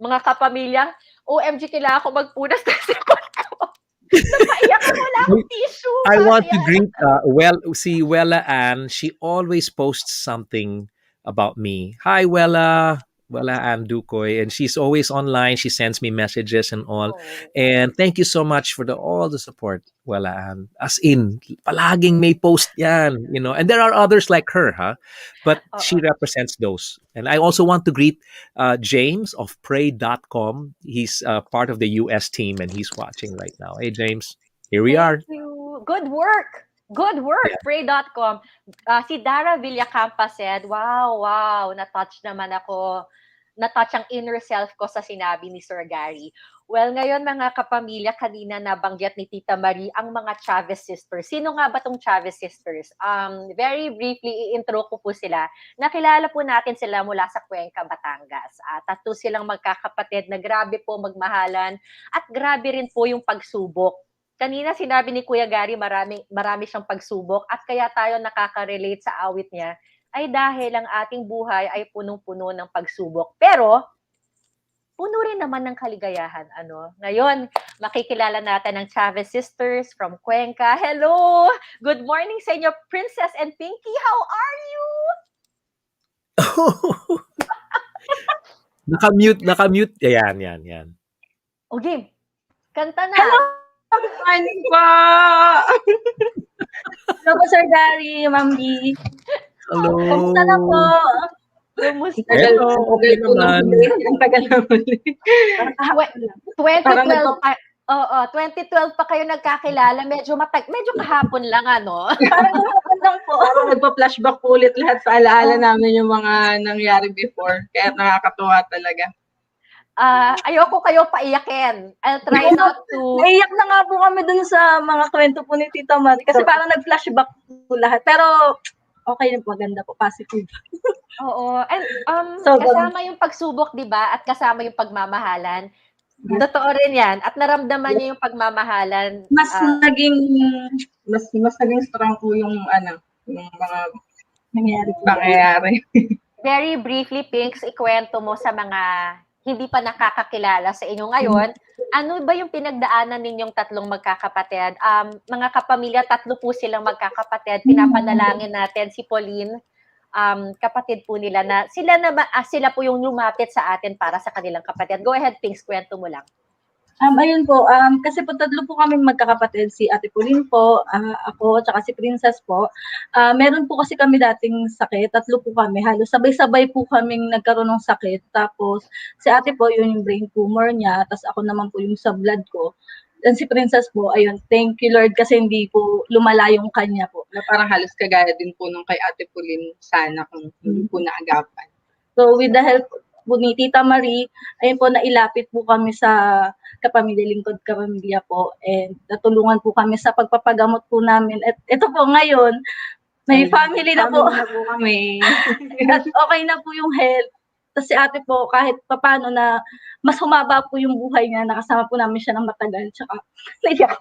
Speaker 4: Mga kapamilya, OMG, kailangan ko magpunas kasi ko. Napaiyak ako, wala akong tissue.
Speaker 3: I
Speaker 4: Paano
Speaker 3: want to
Speaker 4: yan?
Speaker 3: greet see Wella Ann. She always posts something about me. Hi Wella Ann Dukoy, and she's always online. She sends me messages and all.
Speaker 4: Oh.
Speaker 3: And thank you so much for all the support, Wella Ann. As in, palaging may post yan, And there are others like her, huh? But she
Speaker 4: Oo.
Speaker 3: represents those. And I also want to greet James of Pray.com. He's part of the US team, and he's watching right now. Hey James, here we
Speaker 4: Thank
Speaker 3: are.
Speaker 4: you. Good work. Good
Speaker 3: Yeah.
Speaker 4: work, pray.com. Si Dara Villacampa said, wow, na-touch naman ako. Na-touch ang inner self ko sa sinabi ni Sir Gary. Well, ngayon mga kapamilya, kanina nabanggit ni Tita Marie ang mga Chavez sisters. Sino nga ba tong Chavez sisters? Very briefly, i-intro ko po sila. Nakilala po natin sila mula sa Cuenca, Batangas. Tatlo silang magkakapatid na grabe po magmahalan at grabe rin po yung pagsubok. Kanina sinabi ni Kuya Gary marami siyang pagsubok at kaya tayo nakaka-relate sa awit niya ay dahil ang ating buhay ay punong-puno ng pagsubok. Pero puno rin naman ng kaligayahan, ano. Ngayon, makikilala natin ang Chavez sisters from Cuenca. Hello! Good morning sa inyo, Princess and Pinky. How are you?
Speaker 3: Naka-mute. Yan.
Speaker 4: Okay, kanta na.
Speaker 6: Hello! Good morning po! Hello po, Sir Gary, Ma'am Lee.
Speaker 3: Hello.
Speaker 6: Kamusta na po?
Speaker 4: Kumusta?
Speaker 3: Hello, okay naman.
Speaker 6: Ang tagal na muli.
Speaker 4: 2012 pa. Oo, 2012 pa kayo nagkakilala. Medyo kahapon lang, ano?
Speaker 6: Parang kahapon lang po. Parang nagpa-flashback po ulit lahat sa alaala namin yung mga nangyari before. Kaya nakakatuwa talaga.
Speaker 4: Ayoko kayo paiyakin. I'll try not to.
Speaker 6: Naiyak na nga po kami dun sa mga kwento po ni Tita Marie. Kasi parang nag-flashback po lahat. Pero okay na po, maganda po, positive.
Speaker 4: Oo. And
Speaker 6: So,
Speaker 4: kasama yung pagsubok, di ba? At kasama yung pagmamahalan. Totoo rin yan. At naramdaman niyo yung pagmamahalan.
Speaker 6: Mas naging strong po yung mga nangyayari.
Speaker 4: Very briefly, Pinks, ikwento mo sa mga hindi pa nakakakilala sa inyo ngayon, ano ba yung pinagdaanan ninyong tatlong magkakapatid? Mga kapamilya, tatlo po silang magkakapatid. Pinapanalangin natin si Pauline, kapatid po nila na sila po yung lumapit sa atin para sa kanilang kapatid. Go ahead, Pinks, kwento mo lang.
Speaker 6: Ayun po, kasi po tatlo po kami magkakapatid, si Ate Pauline po, ako, tsaka si Princess po. Meron po kasi kami dating sakit, tatlo po kami, halos sabay-sabay po kaming nagkaroon ng sakit. Tapos si Ate po, yun yung brain tumor niya, tapos ako naman po yung sa blood ko. Dan si Princess po, ayun, thank you Lord kasi hindi po lumala yung kanya po.
Speaker 7: Na parang halos kagaya din po nung kay Ate Pauline sana kung hindi po naagapan.
Speaker 6: So with the help po ni Tita Marie, ayun po, nailapit po kami sa kapamilya, lingkod kapamilya po, and natulungan po kami sa pagpapagamot po namin. At ito po ngayon, may family na po.
Speaker 7: kami.
Speaker 6: At okay na po yung health. Tas si ate po kahit papaano na mas humaba po yung buhay niya, nakasama po namin siya ng matagal, tsaka naiyak.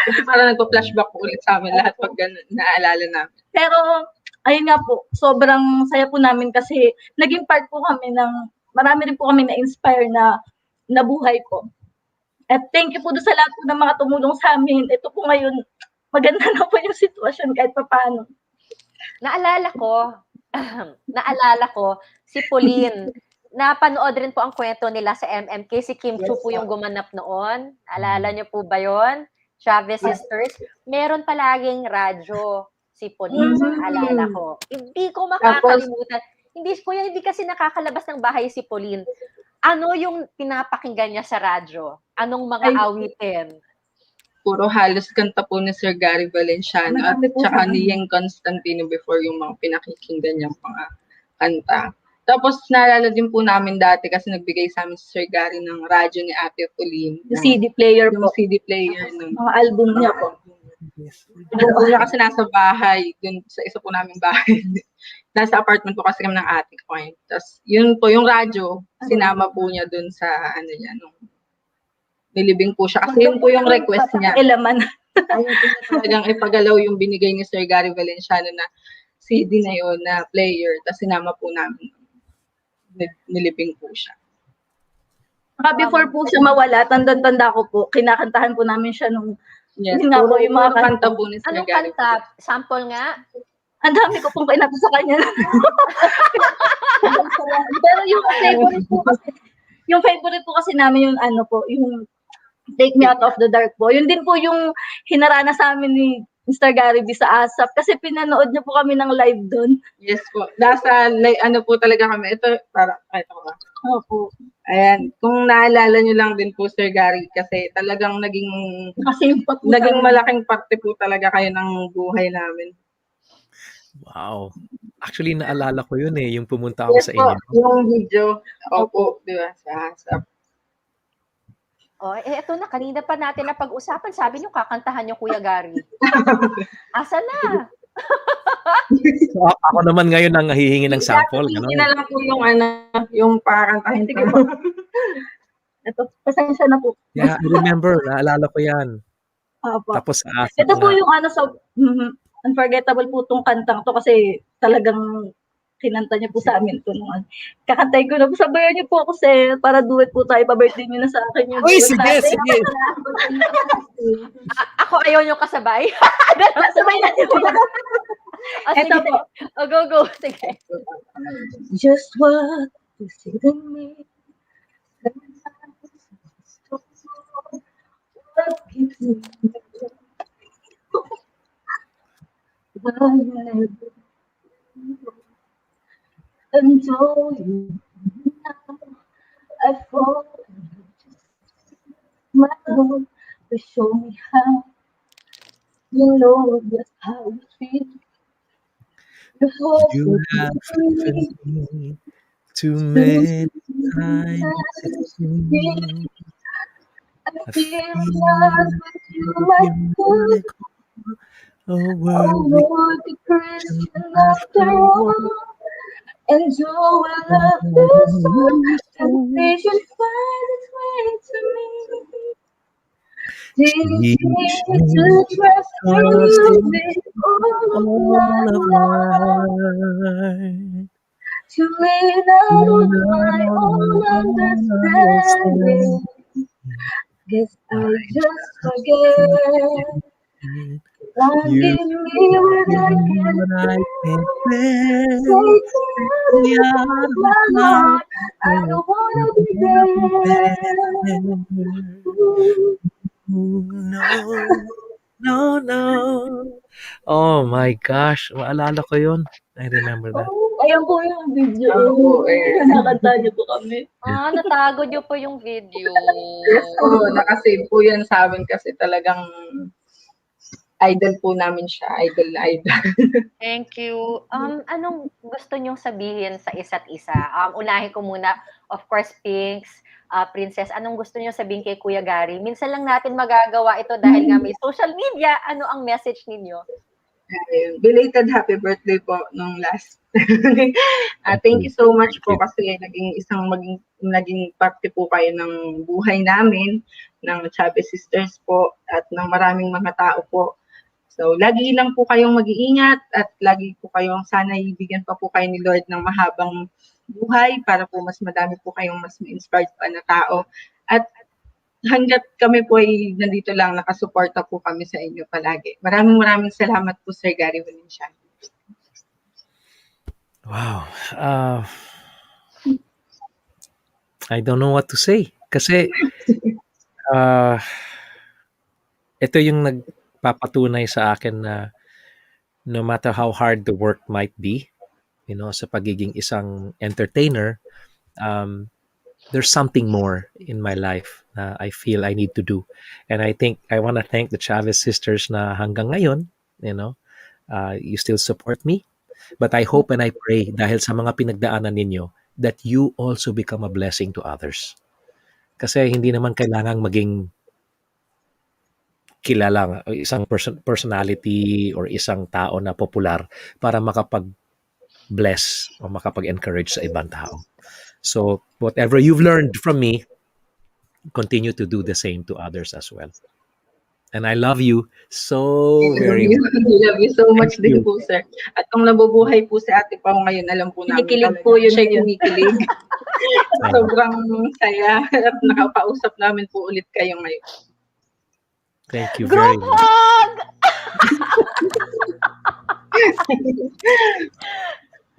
Speaker 7: Kasi parang nagpa-flashback po ulit sa amin lahat pag naalala namin.
Speaker 6: Pero ayun nga po, sobrang saya po namin kasi naging part po kami ng marami rin po kami na-inspire na buhay po. At thank you po doon sa lahat po ng mga tumulong sa amin. Ito po ngayon, maganda na po yung sitwasyon kahit papaano.
Speaker 4: Naalala ko, si Pauline, napanood rin po ang kwento nila sa MMK, si Kim Chu po yung gumanap noon. Naalala niyo po ba yon? Chavez Sisters. Meron palaging radyo si Pauline, naalala ko. Hindi ko makakalimutan. Hindi kasi nakakalabas ng bahay si Pauline. Ano yung pinapakinggan niya sa radyo? Anong mga awitin?
Speaker 7: Puro halos kanta po ni Sir Gary Valenciano at saka ni Yeng Constantino before yung mga pinakikinggan niyang mga kanta. Tapos naalala din po namin dati kasi nagbigay sa amin si Sir Gary ng radyo ni Ate Pauline.
Speaker 6: Yung CD player
Speaker 7: Yung
Speaker 6: po.
Speaker 7: CD player ng
Speaker 6: Mga album niya po.
Speaker 7: po niya kasi nasa bahay, dun sa isa po naming bahay. Nasa apartment po kasi kami ng ate ko ngayon. Tapos yun po, yung radyo, sinama po niya dun sa ano niya, nung nilibing po siya. Kasi yun po yung request niya.
Speaker 6: Ilaman.
Speaker 7: Ayun po na talagang ipagalaw yung binigay ni Sir Gary Valenciano na CD na yun, na player. Tapos sinama po namin. Nilibing po siya.
Speaker 6: Before po siya mawala, tanda ko po, kinakantahan po namin siya nung
Speaker 7: Yes,
Speaker 6: yun nga po, yung mga
Speaker 7: kanta po ni Sir
Speaker 4: Anong
Speaker 7: Gary.
Speaker 4: kanta? Sample nga?
Speaker 6: ang dami ko pong kinanta sa kanya. Pero yung favorite po kasi namin yung ano po, yung Take Me Out of the Dark po. Yun din po yung hinarana sa amin ni Mr. Gary B sa ASAP kasi pinanood niya po kami ng live doon.
Speaker 7: Yes po. Nasa, ano po talaga kami. Ito, para, ito ba?
Speaker 6: Opo.
Speaker 7: Ayan. Kung naalala nyo lang din po, Sir Gary, kasi talagang naging malaking parte po talaga kayo ng buhay namin.
Speaker 3: Wow. Actually, naalala ko yun yung pumunta ako
Speaker 7: Yes
Speaker 3: sa
Speaker 7: po,
Speaker 3: inyo.
Speaker 7: yung video. Opo, di ba? Sa ASAP.
Speaker 4: Eto na, kanina pa natin na pag-usapan. Sabi niyo, kakantahan niyo, Kuya Gary. Asa na?
Speaker 3: So, ako naman ngayon ang hihingi ng sample.
Speaker 7: Hindi na lang po yung pakantahin. Sige po.
Speaker 6: Ito, pasensya na po.
Speaker 3: Yeah, I remember. Naalala ko yan.
Speaker 6: Opo.
Speaker 3: Tapos
Speaker 6: Ito po yung unforgettable po itong kantang to kasi talagang kinanta niya po sa amin to noon. Kakantay ko na po, sabayan niyo po ako sir, para duet po tayo, pa-birthday niyo na sa akin yung
Speaker 3: Uy,
Speaker 6: duet
Speaker 3: sige,
Speaker 6: natin.
Speaker 3: sige.
Speaker 4: Ako ayaw niyo kasabay.
Speaker 6: Sabay natin po.
Speaker 4: Ito po. Go. Sige.
Speaker 6: Just what you say to me. What keeps me until you now, I fall my love to show me how you know just how you feel.
Speaker 3: You have given me too many times.
Speaker 6: I feel in love with you like good.
Speaker 3: Oh,
Speaker 6: Oh, the Christian after all. And you will love this song. Temptation find its way to me. Teach me to trust you with all of my life. To lean out on my own understanding. Guess I just forget.
Speaker 3: You
Speaker 6: Give me what I can bear. Take me out of my heart. I don't wanna be there.
Speaker 3: No. Oh my gosh. Maalala ko yun. I remember that.
Speaker 6: Ayan po yung video. Nakanta niyo po kami.
Speaker 4: Natago niyo po yung video.
Speaker 7: Yes po, nakasave po yan sa amin kasi talagang idol po namin siya. Idol.
Speaker 4: Thank you. Anong gusto niyong sabihin sa isa't isa? Unahin ko muna, of course, Pinks, Princess, anong gusto niyong sabihin kay Kuya Gary? Minsan lang natin magagawa ito dahil nga may social media. Ano ang message ninyo?
Speaker 7: Belated happy birthday po nung last. Thank you so much po kasi naging parte po kayo ng buhay namin, ng Chavez Sisters po, at ng maraming mga tao po. So, lagi lang po kayong mag-iingat at lagi po kayong sana ibigyan pa po kayo ni Lord ng mahabang buhay para po mas madami po kayong mas ma-inspired pa na tao. At hanggat kami po ay nandito lang, nakasuporta po kami sa inyo palagi. Maraming salamat po, Sir Gary Valenciano.
Speaker 3: Wow. I don't know what to say. Kasi, ito yung nagpapatunay sa akin na no matter how hard the work might be, sa pagiging isang entertainer, there's something more in my life na I feel I need to do. And I think I want to thank the Chavez Sisters na hanggang ngayon, you still support me. But I hope and I pray dahil sa mga pinagdaanan ninyo that you also become a blessing to others. Kasi hindi naman kailangang maging kilala isang personality or isang tao na popular para makapag-bless o makapag-encourage sa ibang tao. So whatever you've learned from me, continue to do the same to others as well. And I love you so very much.
Speaker 7: I love you so much din po, sir. At kung nabubuhay po si Ate Pao ngayon, alam po namin
Speaker 6: Kinikilig po yun
Speaker 7: siya
Speaker 6: ngayon.
Speaker 7: kumikilig. Sobrang saya at nakapausap namin po ulit kayo ngayon.
Speaker 3: Thank you very
Speaker 4: Group
Speaker 3: much.
Speaker 4: hug!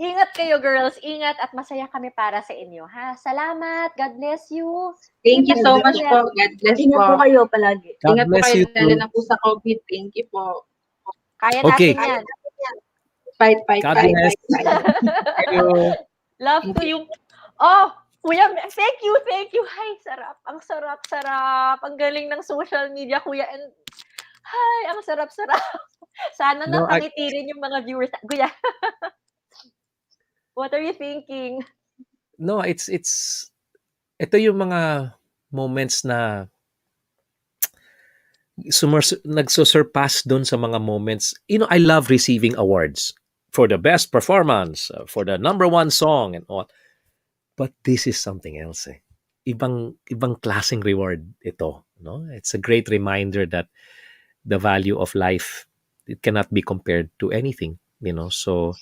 Speaker 4: Ingat kayo, girls. Ingat at masaya kami para sa inyo, ha? Salamat. God bless you.
Speaker 7: Thank you so much po. God bless
Speaker 6: Ingat po
Speaker 7: po.
Speaker 6: kayo palagi.
Speaker 3: God
Speaker 7: Ingat po
Speaker 3: bless
Speaker 7: kayo,
Speaker 3: you
Speaker 7: lalo
Speaker 3: too.
Speaker 7: na po sa COVID. Thank you po.
Speaker 4: Kaya
Speaker 3: Okay.
Speaker 4: natin yan.
Speaker 7: Fight.
Speaker 3: God bless. Thank you.
Speaker 4: Love to you. Oh, Kuya, thank you. Hay, sarap. Ang sarap. Ang galing ng social media, Kuya. And, hay, ang sarap. Sana
Speaker 3: No,
Speaker 4: napangitirin yung mga viewers. Kuya, what are you thinking?
Speaker 3: No, ito yung mga moments na nagsusurpass doon sa mga moments. I love receiving awards for the best performance, for the number one song and all. But this is something else. Ibang klaseng reward ito, no? It's a great reminder that the value of life, it cannot be compared to anything, So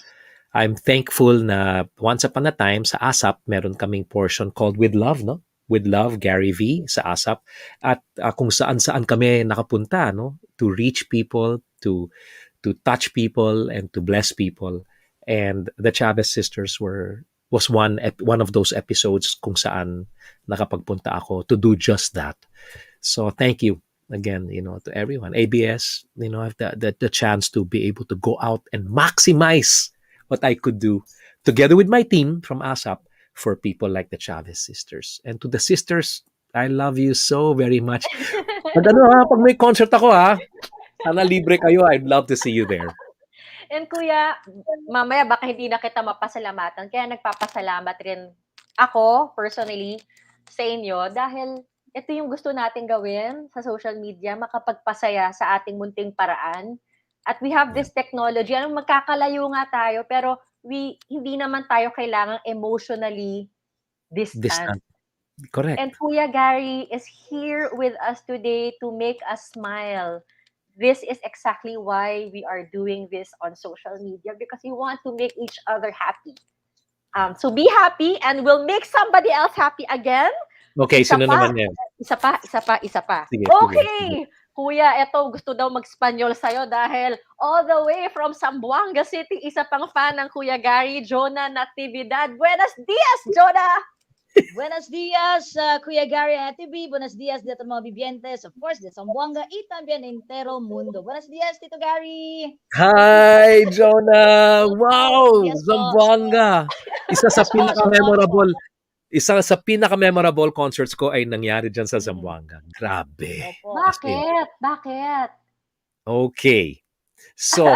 Speaker 3: I'm thankful na once upon a time sa ASAP, meron kaming portion called With Love, no? With Love, Gary V sa ASAP. At kung saan-saan kami nakapunta, no? To reach people, to touch people, and to bless people. And the Chavez Sisters was one of those episodes kung saan nakapagpunta ako to do just that. So thank you again, to everyone. ABS, have the chance to be able to go out and maximize what I could do together with my team from ASAP for people like the Chavez Sisters. And to the sisters, I love you so very much. Pag may concert ako sana libre kayo. I'd love to see you there.
Speaker 4: And Kuya, mamaya baka hindi na kita mapasalamatan. Kaya nagpapasalamat rin ako, personally, sa inyo. Dahil ito yung gusto natin gawin sa social media, makapagpasaya sa ating munting paraan. At we have this technology. Magkakalayo nga tayo, pero hindi naman tayo kailangang emotionally distant.
Speaker 3: Correct.
Speaker 4: And Kuya Gary is here with us today to make us smile. This is exactly why we are doing this on social media, because we want to make each other happy. So be happy and we'll make somebody else happy again.
Speaker 3: Okay, sino naman yan?
Speaker 4: Isa pa.
Speaker 3: Sige.
Speaker 4: Okay. Kuya, eto gusto daw mag-Spanyol sa'yo dahil all the way from Zamboanga City, isa pang fan ng Kuya Gary, Jonah Natividad. Buenos dias, Jonah!
Speaker 8: Buenos días, Kuya Gary and TV. Buenos días de mga vivientes, of course, de Zamboanga y también entero mundo. Buenos días, Tito Gary.
Speaker 3: Hi, Jonah! Wow!
Speaker 8: Yes, po.
Speaker 3: Zamboanga! Isa sa pinaka-memorable concerts ko ay nangyari dyan sa Zamboanga. Grabe.
Speaker 8: Opo.
Speaker 4: Bakit?
Speaker 3: Okay. So,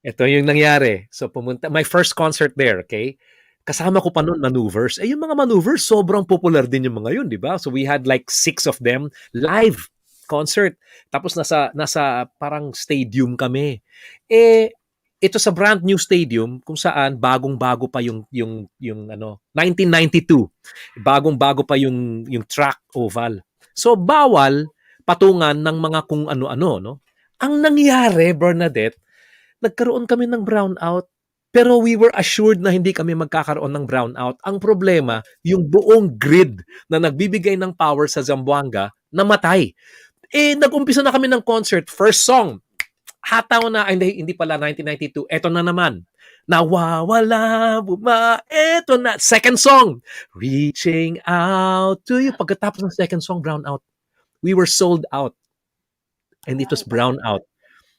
Speaker 3: ito yung nangyari. So, my first concert there, okay? Kasama ko pa noon maneuvers. Yung mga maneuvers, sobrang popular din yung mga yun, di ba? So, we had like 6 of them live concert. Tapos nasa parang stadium kami. Eh, ito sa brand new stadium kung saan bagong-bago pa yung 1992. Bagong-bago pa yung track oval. So bawal patungan ng mga kung ano-ano, no? Ang nangyari, Bernadette, nagkaroon kami ng brownout. Pero we were assured na hindi kami magkakaroon ng brownout. Ang problema, yung buong grid na nagbibigay ng power sa Zamboanga, namatay. Eh, nag-umpisa na kami ng concert. First song, hataw na, hindi pala 1992. Eto na naman. Nawawala, eto na. Second song, reaching out to you. Pagkatapos ng second song, brownout. We were sold out. And it was brownout.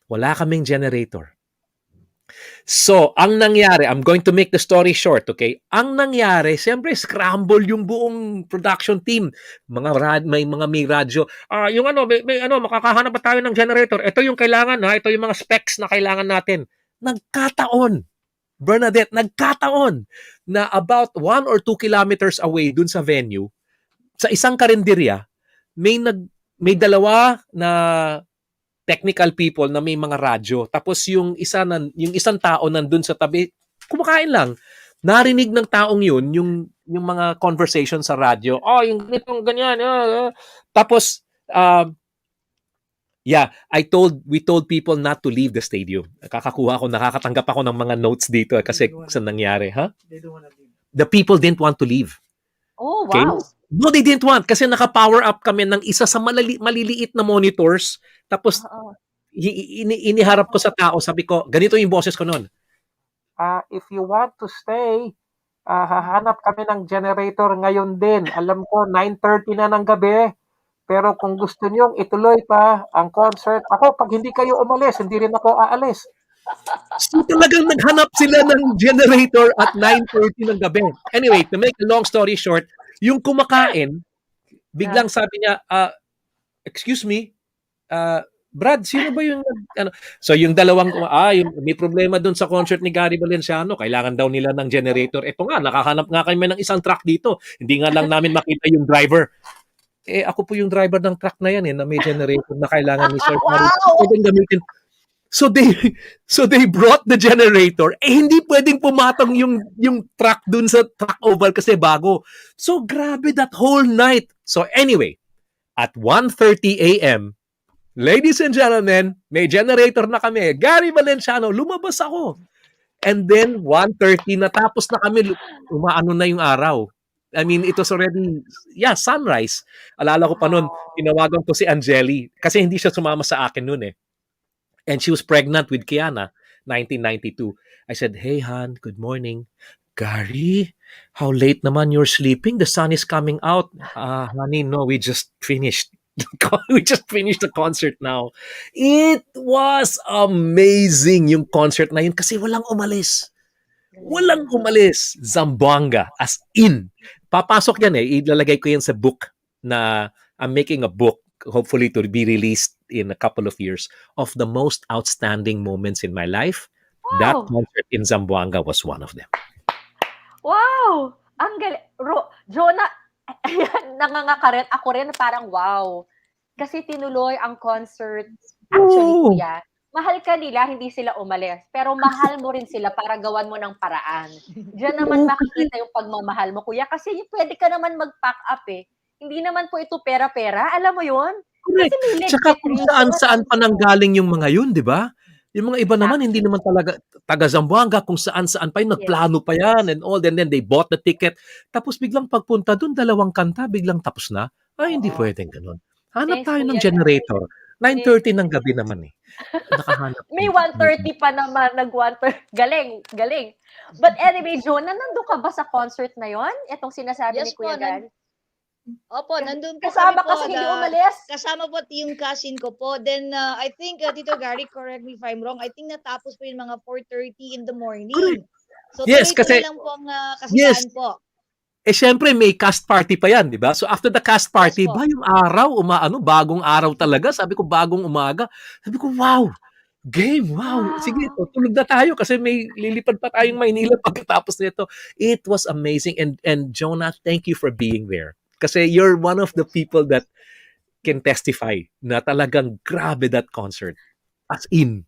Speaker 3: Wala kaming generator. So, ang nangyari, I'm going to make the story short, okay? Ang nangyari, siyempre, scramble yung buong production team. May radyo. Makakahanap ba tayo ng generator? Ito yung kailangan, ha? Ito yung mga specs na kailangan natin. Nagkataon, Bernadette, na about 1 or 2 kilometers away dun sa venue, sa isang karinderya, may dalawa na technical people na may mga radyo. Tapos yung isang tao nandun sa tabi, kumakain lang. Narinig ng taong yun, yung mga conversation sa radyo. Oh, yung ganitong ganyan. Tapos, we told people not to leave the stadium. Nakakatanggap ako ng mga notes dito kasi sa nangyari. Huh? The people didn't want to leave.
Speaker 4: Oh,
Speaker 3: Okay?
Speaker 4: wow.
Speaker 3: No, they didn't want kasi naka-power up kami ng isa sa maliliit na monitors. Tapos, iniharap ko sa tao, sabi ko, ganito yung boses ko noon. If you want to stay, hahanap kami ng generator ngayon din. Alam ko, 9:30 na ng gabi. Pero kung gusto niyong ituloy pa ang concert, ako, pag hindi kayo umalis, hindi rin ako aalis. So talagang naghanap sila ng generator at 9:30 ng gabi. Anyway, to make a long story short, yung kumakain, biglang sabi niya, excuse me, Brad, sino ba yung So yung dalawang may problema doon sa concert ni Gary Valenciano, kailangan daw nila ng generator. Ito nga, nakahanap nga kami ng isang truck dito. Hindi nga lang namin makita yung driver. Eh ako po yung driver ng truck na yan na may generator na kailangan ni Sir Gary. Pwedeng gamitin. So they brought the generator. Eh hindi pwedeng pumatong yung truck dun sa truck oval kasi bago. So grabe that whole night. So anyway, at 1:30 a.m., ladies and gentlemen, may generator na kami. Gary Valenciano, lumabas ako. And then 1:30 natapos na kami, umaano na yung araw. I mean, it was already sunrise. Alala ko pa noon, tinawagan ko si Angeli kasi hindi siya sumama sa akin noon eh. And she was pregnant with Kiana, 1992. I said, "Hey, Han, good morning." "Gary, how late naman you're sleeping? The sun is coming out." Honey, no, we just finished. We just finished the concert now. It was amazing yung concert na yun kasi walang umalis. Walang umalis. Zamboanga, as in. Papasok yan ilalagay ko yan sa book na I'm making a book, hopefully to be released in a couple of years, of the most outstanding moments in my life.
Speaker 4: Wow.
Speaker 3: That concert in Zamboanga was one of them.
Speaker 4: Wow! Ang galing. Jonah, nangangaka rin. Ako rin parang wow. Kasi tinuloy ang concert. Actually, kuya, mahal ka nila, hindi sila umalis. Pero mahal mo rin sila para gawan mo ng paraan. Diyan naman makikita yung pagmamahal mo, kuya. Kasi pwede ka naman mag-pack up eh. Hindi naman po ito pera-pera. Alam mo yun?
Speaker 3: Correct. Tsaka kung saan-saan pa nanggaling yung mga yun, di ba? Yung mga iba naman, hindi naman talaga taga Zamboanga, kung saan-saan pa yun, nagplano pa yan and all. And then they bought the ticket. Tapos biglang pagpunta dun, 2 kanta, biglang tapos na. Hindi pwedeng ganun. Hanap tayo ng generator. 9:30 ng gabi naman eh. Nakahanap.
Speaker 4: May 1:30 pa naman, Galing, galing. But anyway, Jonah, nandun ka ba sa concert na yon? Itong sinasabi ni Kuya Gal?
Speaker 8: Opo, nandun po
Speaker 4: Kasama
Speaker 8: kami po.
Speaker 4: kasi hindi umalis.
Speaker 8: Kasama po yung cousin ko po. Then, I think, Tito Gary, correct me if I'm wrong, I think natapos po yung mga 4:30 in the morning. So,
Speaker 3: Yes, kasi
Speaker 8: lang po ang kasiyahan po.
Speaker 3: Eh, syempre, may cast party pa yan, di ba? So, after the cast party,
Speaker 8: Yes, po.
Speaker 3: yung araw, bagong araw talaga. Sabi ko, bagong umaga. Sabi ko, wow, game, wow. Sige, tulog na tayo kasi may lilipad pa tayong Maynila pagkatapos nito. It was amazing. And Jonah, thank you for being there. Kasi you're one of the people that can testify na talagang grabe that concert. As in.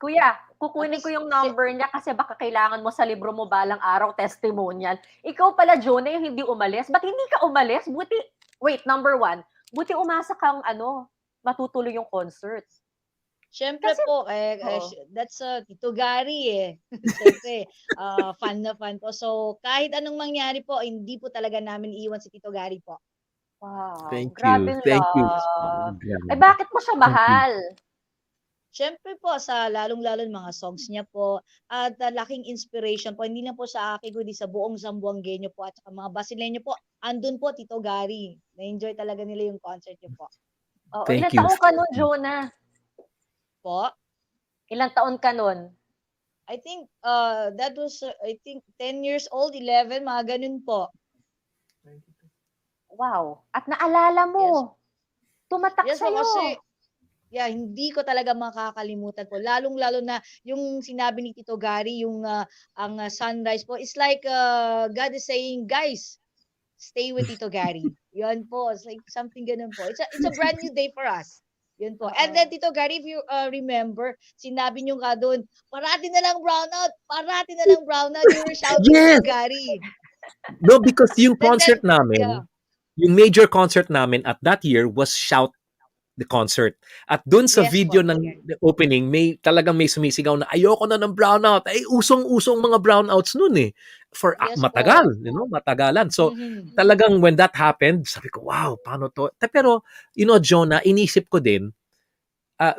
Speaker 4: Kuya, kukunin ko yung number niya kasi baka kailangan mo sa libro mo balang araw testimonial. Ikaw pala, Jonah, yung hindi umalis. Ba't hindi ka umalis? Wait, number 1. Buti umasa kang matutuloy yung concert.
Speaker 8: Siyempre
Speaker 4: Kasi-
Speaker 8: po, that's Tito Gary eh. Siyempre, fan na fan po. So, kahit anong mangyari po, hindi po talaga namin iiwan si Tito Gary po.
Speaker 4: Wow,
Speaker 3: Thank
Speaker 4: grabe
Speaker 3: you. Thank you.
Speaker 4: love.
Speaker 3: Grabe.
Speaker 4: Ay, bakit mo siya mahal?
Speaker 8: Siyempre po, sa lalong-lalo mga songs niya po, at laking inspiration po, hindi lang po sa akin, kundi sa buong Zamboangueño po, at saka mga Basileño po, andun po, Tito Gary. Na-enjoy talaga nila yung concert niyo po.
Speaker 4: Oo,
Speaker 3: Thank
Speaker 4: ilang
Speaker 3: you.
Speaker 4: taon ka nun, Jonah?
Speaker 8: Po?
Speaker 4: Ilang taon ka nun?
Speaker 8: I think, that was, 10 years old, 11, mga ganun po.
Speaker 4: Wow. At naalala mo. Tumatak
Speaker 8: Yes po,
Speaker 4: sa'yo.
Speaker 8: kasi, hindi ko talaga makakalimutan po. Lalong-lalo na yung sinabi ni Tito Gary, yung ang sunrise po, it's like God is saying, guys, stay with Tito Gary. Yun po, it's like something ganun po. It's a brand new day for us. Yun po. And then Tito Gary, if you remember, sinabi nyo nga doon, parati na lang brownout, parati na lang brownout. You were shouting
Speaker 3: Yes!
Speaker 8: Tito Gary.
Speaker 3: No, because yung
Speaker 8: Then-
Speaker 3: concert namin,
Speaker 8: yeah.
Speaker 3: yung major concert namin at that year was Shout the Concert. At dun sa
Speaker 8: Yes
Speaker 3: video
Speaker 8: po.
Speaker 3: ng opening, talagang may sumisigaw na ayoko na ng brownout. Ay, usong-usong mga brownouts nun eh. For
Speaker 8: Yes
Speaker 3: matagal,
Speaker 8: po.
Speaker 3: matagalan. So,
Speaker 8: Mhm.
Speaker 3: talagang when that happened, sabi ko, wow, paano to? Pero, Jonah, inisip ko din,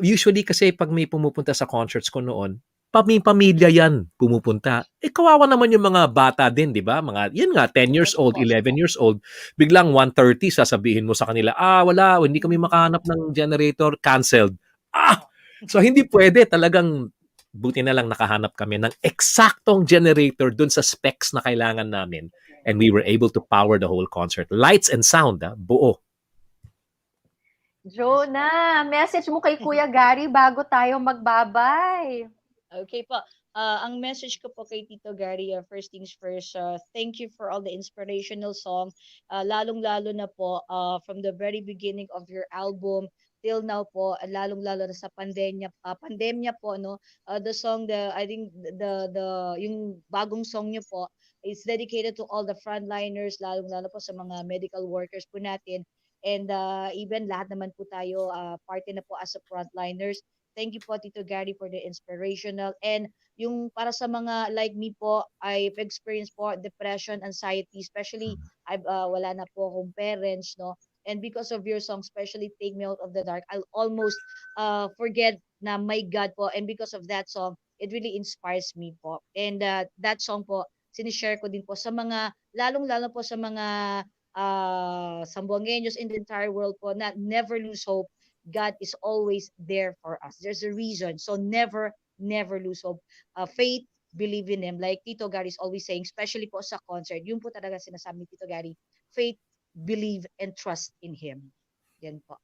Speaker 3: usually kasi pag may pumupunta sa concerts ko noon, pamilya yan pumupunta. Kawawa naman yung mga bata din, di ba? Yan nga, 10 years
Speaker 8: Yes,
Speaker 3: old,
Speaker 8: po.
Speaker 3: 11 years old. Biglang 1:30, sasabihin mo sa kanila, wala, hindi kami makahanap ng generator, canceled. So hindi pwede. Talagang, buti na lang nakahanap kami ng eksaktong generator dun sa specs na kailangan namin. And we were able to power the whole concert. Lights and sound, buo.
Speaker 4: Jonah, message mo kay Kuya Gary bago tayo magbabay.
Speaker 8: Okay po. Ang message ko po kay Tito Gary, first things first, thank you for all the inspirational song. Lalong-lalo na po from the very beginning of your album till now po, lalong-lalo na sa pandemya po, no. The song, I think yung bagong song niyo po is dedicated to all the frontliners, lalong-lalo po sa mga medical workers po natin. And even lahat naman po tayo, parte na po as a frontliners. Thank you po, Tito Gary, for the inspirational. And yung para sa mga like me po, I've experienced po depression, anxiety, especially wala na po akong parents, no? And because of your song, especially Take Me Out of the Dark, I'll almost forget na my God po. And because of that song, it really inspires me po. And that song po, sinishare ko din po sa mga, lalong-lalo po sa mga Sambuangueños in the entire world po, na never lose hope. God is always there for us. There's a reason. So never lose hope. Faith, believe in Him. Like Tito Gary is always saying, especially po sa concert, yun po talaga sinasabi ni Tito Gary, faith, believe, and trust in Him. Yan po.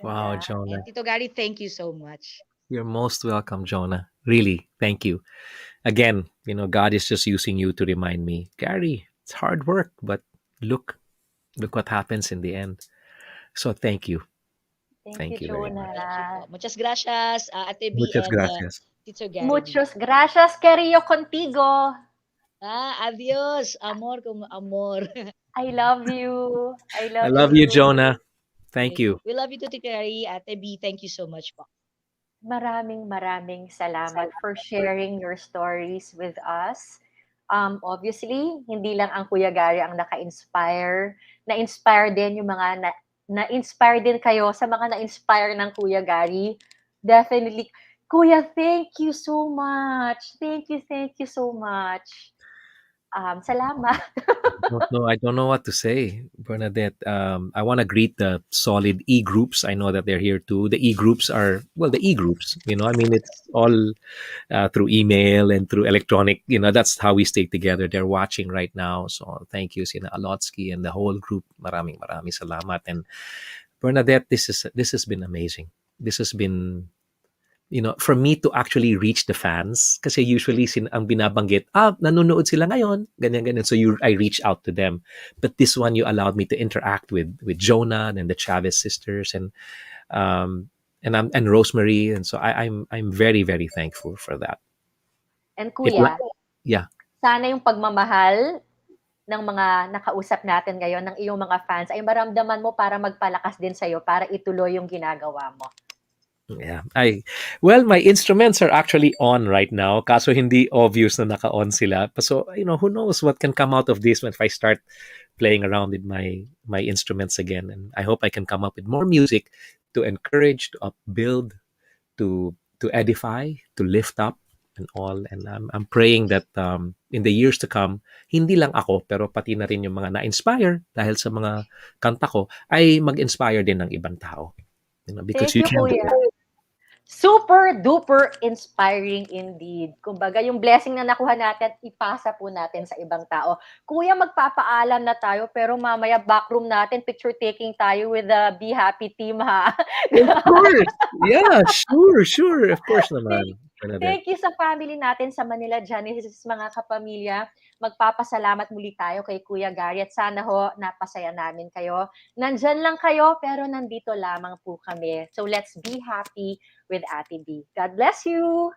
Speaker 3: Wow,
Speaker 4: Ganda.
Speaker 3: Jonah.
Speaker 8: And Tito Gary, thank you so much.
Speaker 3: You're most welcome, Jonah. Really, thank you. Again, God is just using you to remind me, Gary, it's hard work, but look what happens in the end. So thank you.
Speaker 4: Thank you,
Speaker 3: very
Speaker 4: Jonah.
Speaker 3: much.
Speaker 8: Thank you po. Muchas gracias, Ate B
Speaker 3: Muchas
Speaker 8: and
Speaker 3: gracias.
Speaker 8: Tito Gary.
Speaker 4: Muchos gracias, querido contigo.
Speaker 8: Adios, amor como amor.
Speaker 4: I love you.
Speaker 3: I love you, Jonah. Thank you.
Speaker 8: We love you too, Tito Gary. Ate B, thank you so much po.
Speaker 4: Maraming salamat for sharing your stories with us. Obviously, hindi lang ang Kuya Gary ang naka-inspire. Na-inspire din yung mga na-inspire din kayo sa mga na-inspire ng Kuya Gary. Definitely. Kuya, thank you so much. Thank you so much. Salamat.
Speaker 3: I don't know what to say, Bernadette. I want to greet the solid E groups. I know that they're here too. The E groups are, the E groups, I mean, it's all through email and through electronic, that's how we stay together. They're watching right now. So thank you, Sina Alotsky and the whole group. Maraming salamat. And Bernadette, this has been amazing. This has been for me to actually reach the fans, kasi usually ang binabanggit, nanonood sila ngayon, ganyan. So I reach out to them. But this one, you allowed me to interact with Jonah and the Chavez sisters and Rosemary. And so I'm very, very thankful for that.
Speaker 4: And
Speaker 3: It
Speaker 4: Kuya,
Speaker 3: yeah.
Speaker 4: sana yung pagmamahal ng mga nakausap natin ngayon, ng iyong mga fans, ay maramdaman mo para magpalakas din sa'yo, para ituloy yung ginagawa mo.
Speaker 3: Yeah. Well, my instruments are actually on right now. Kaso hindi obvious na naka-on sila. So, who knows what can come out of this if I start playing around with my instruments again. And I hope I can come up with more music to encourage, to upbuild, to edify, to lift up and all. And I'm praying that in the years to come, hindi lang ako, pero pati na rin yung mga na-inspire dahil sa mga kanta ko, ay mag-inspire din ng ibang tao. Because
Speaker 4: Thank you, Kuya. Super duper inspiring indeed. Kumbaga, yung blessing na nakuha natin, ipasa po natin sa ibang tao. Kuya, magpapaalam na tayo, pero mamaya backroom natin, picture taking tayo with the Be Happy team, ha?
Speaker 3: Of course. Yeah, sure. Of course naman.
Speaker 4: Thank you sa family natin sa Manila Genesis, mga kapamilya. Magpapasalamat muli tayo kay Kuya Gary at sana ho napasaya namin kayo. Nandyan lang kayo pero nandito lamang po kami. So let's be happy with Ate B. God bless you!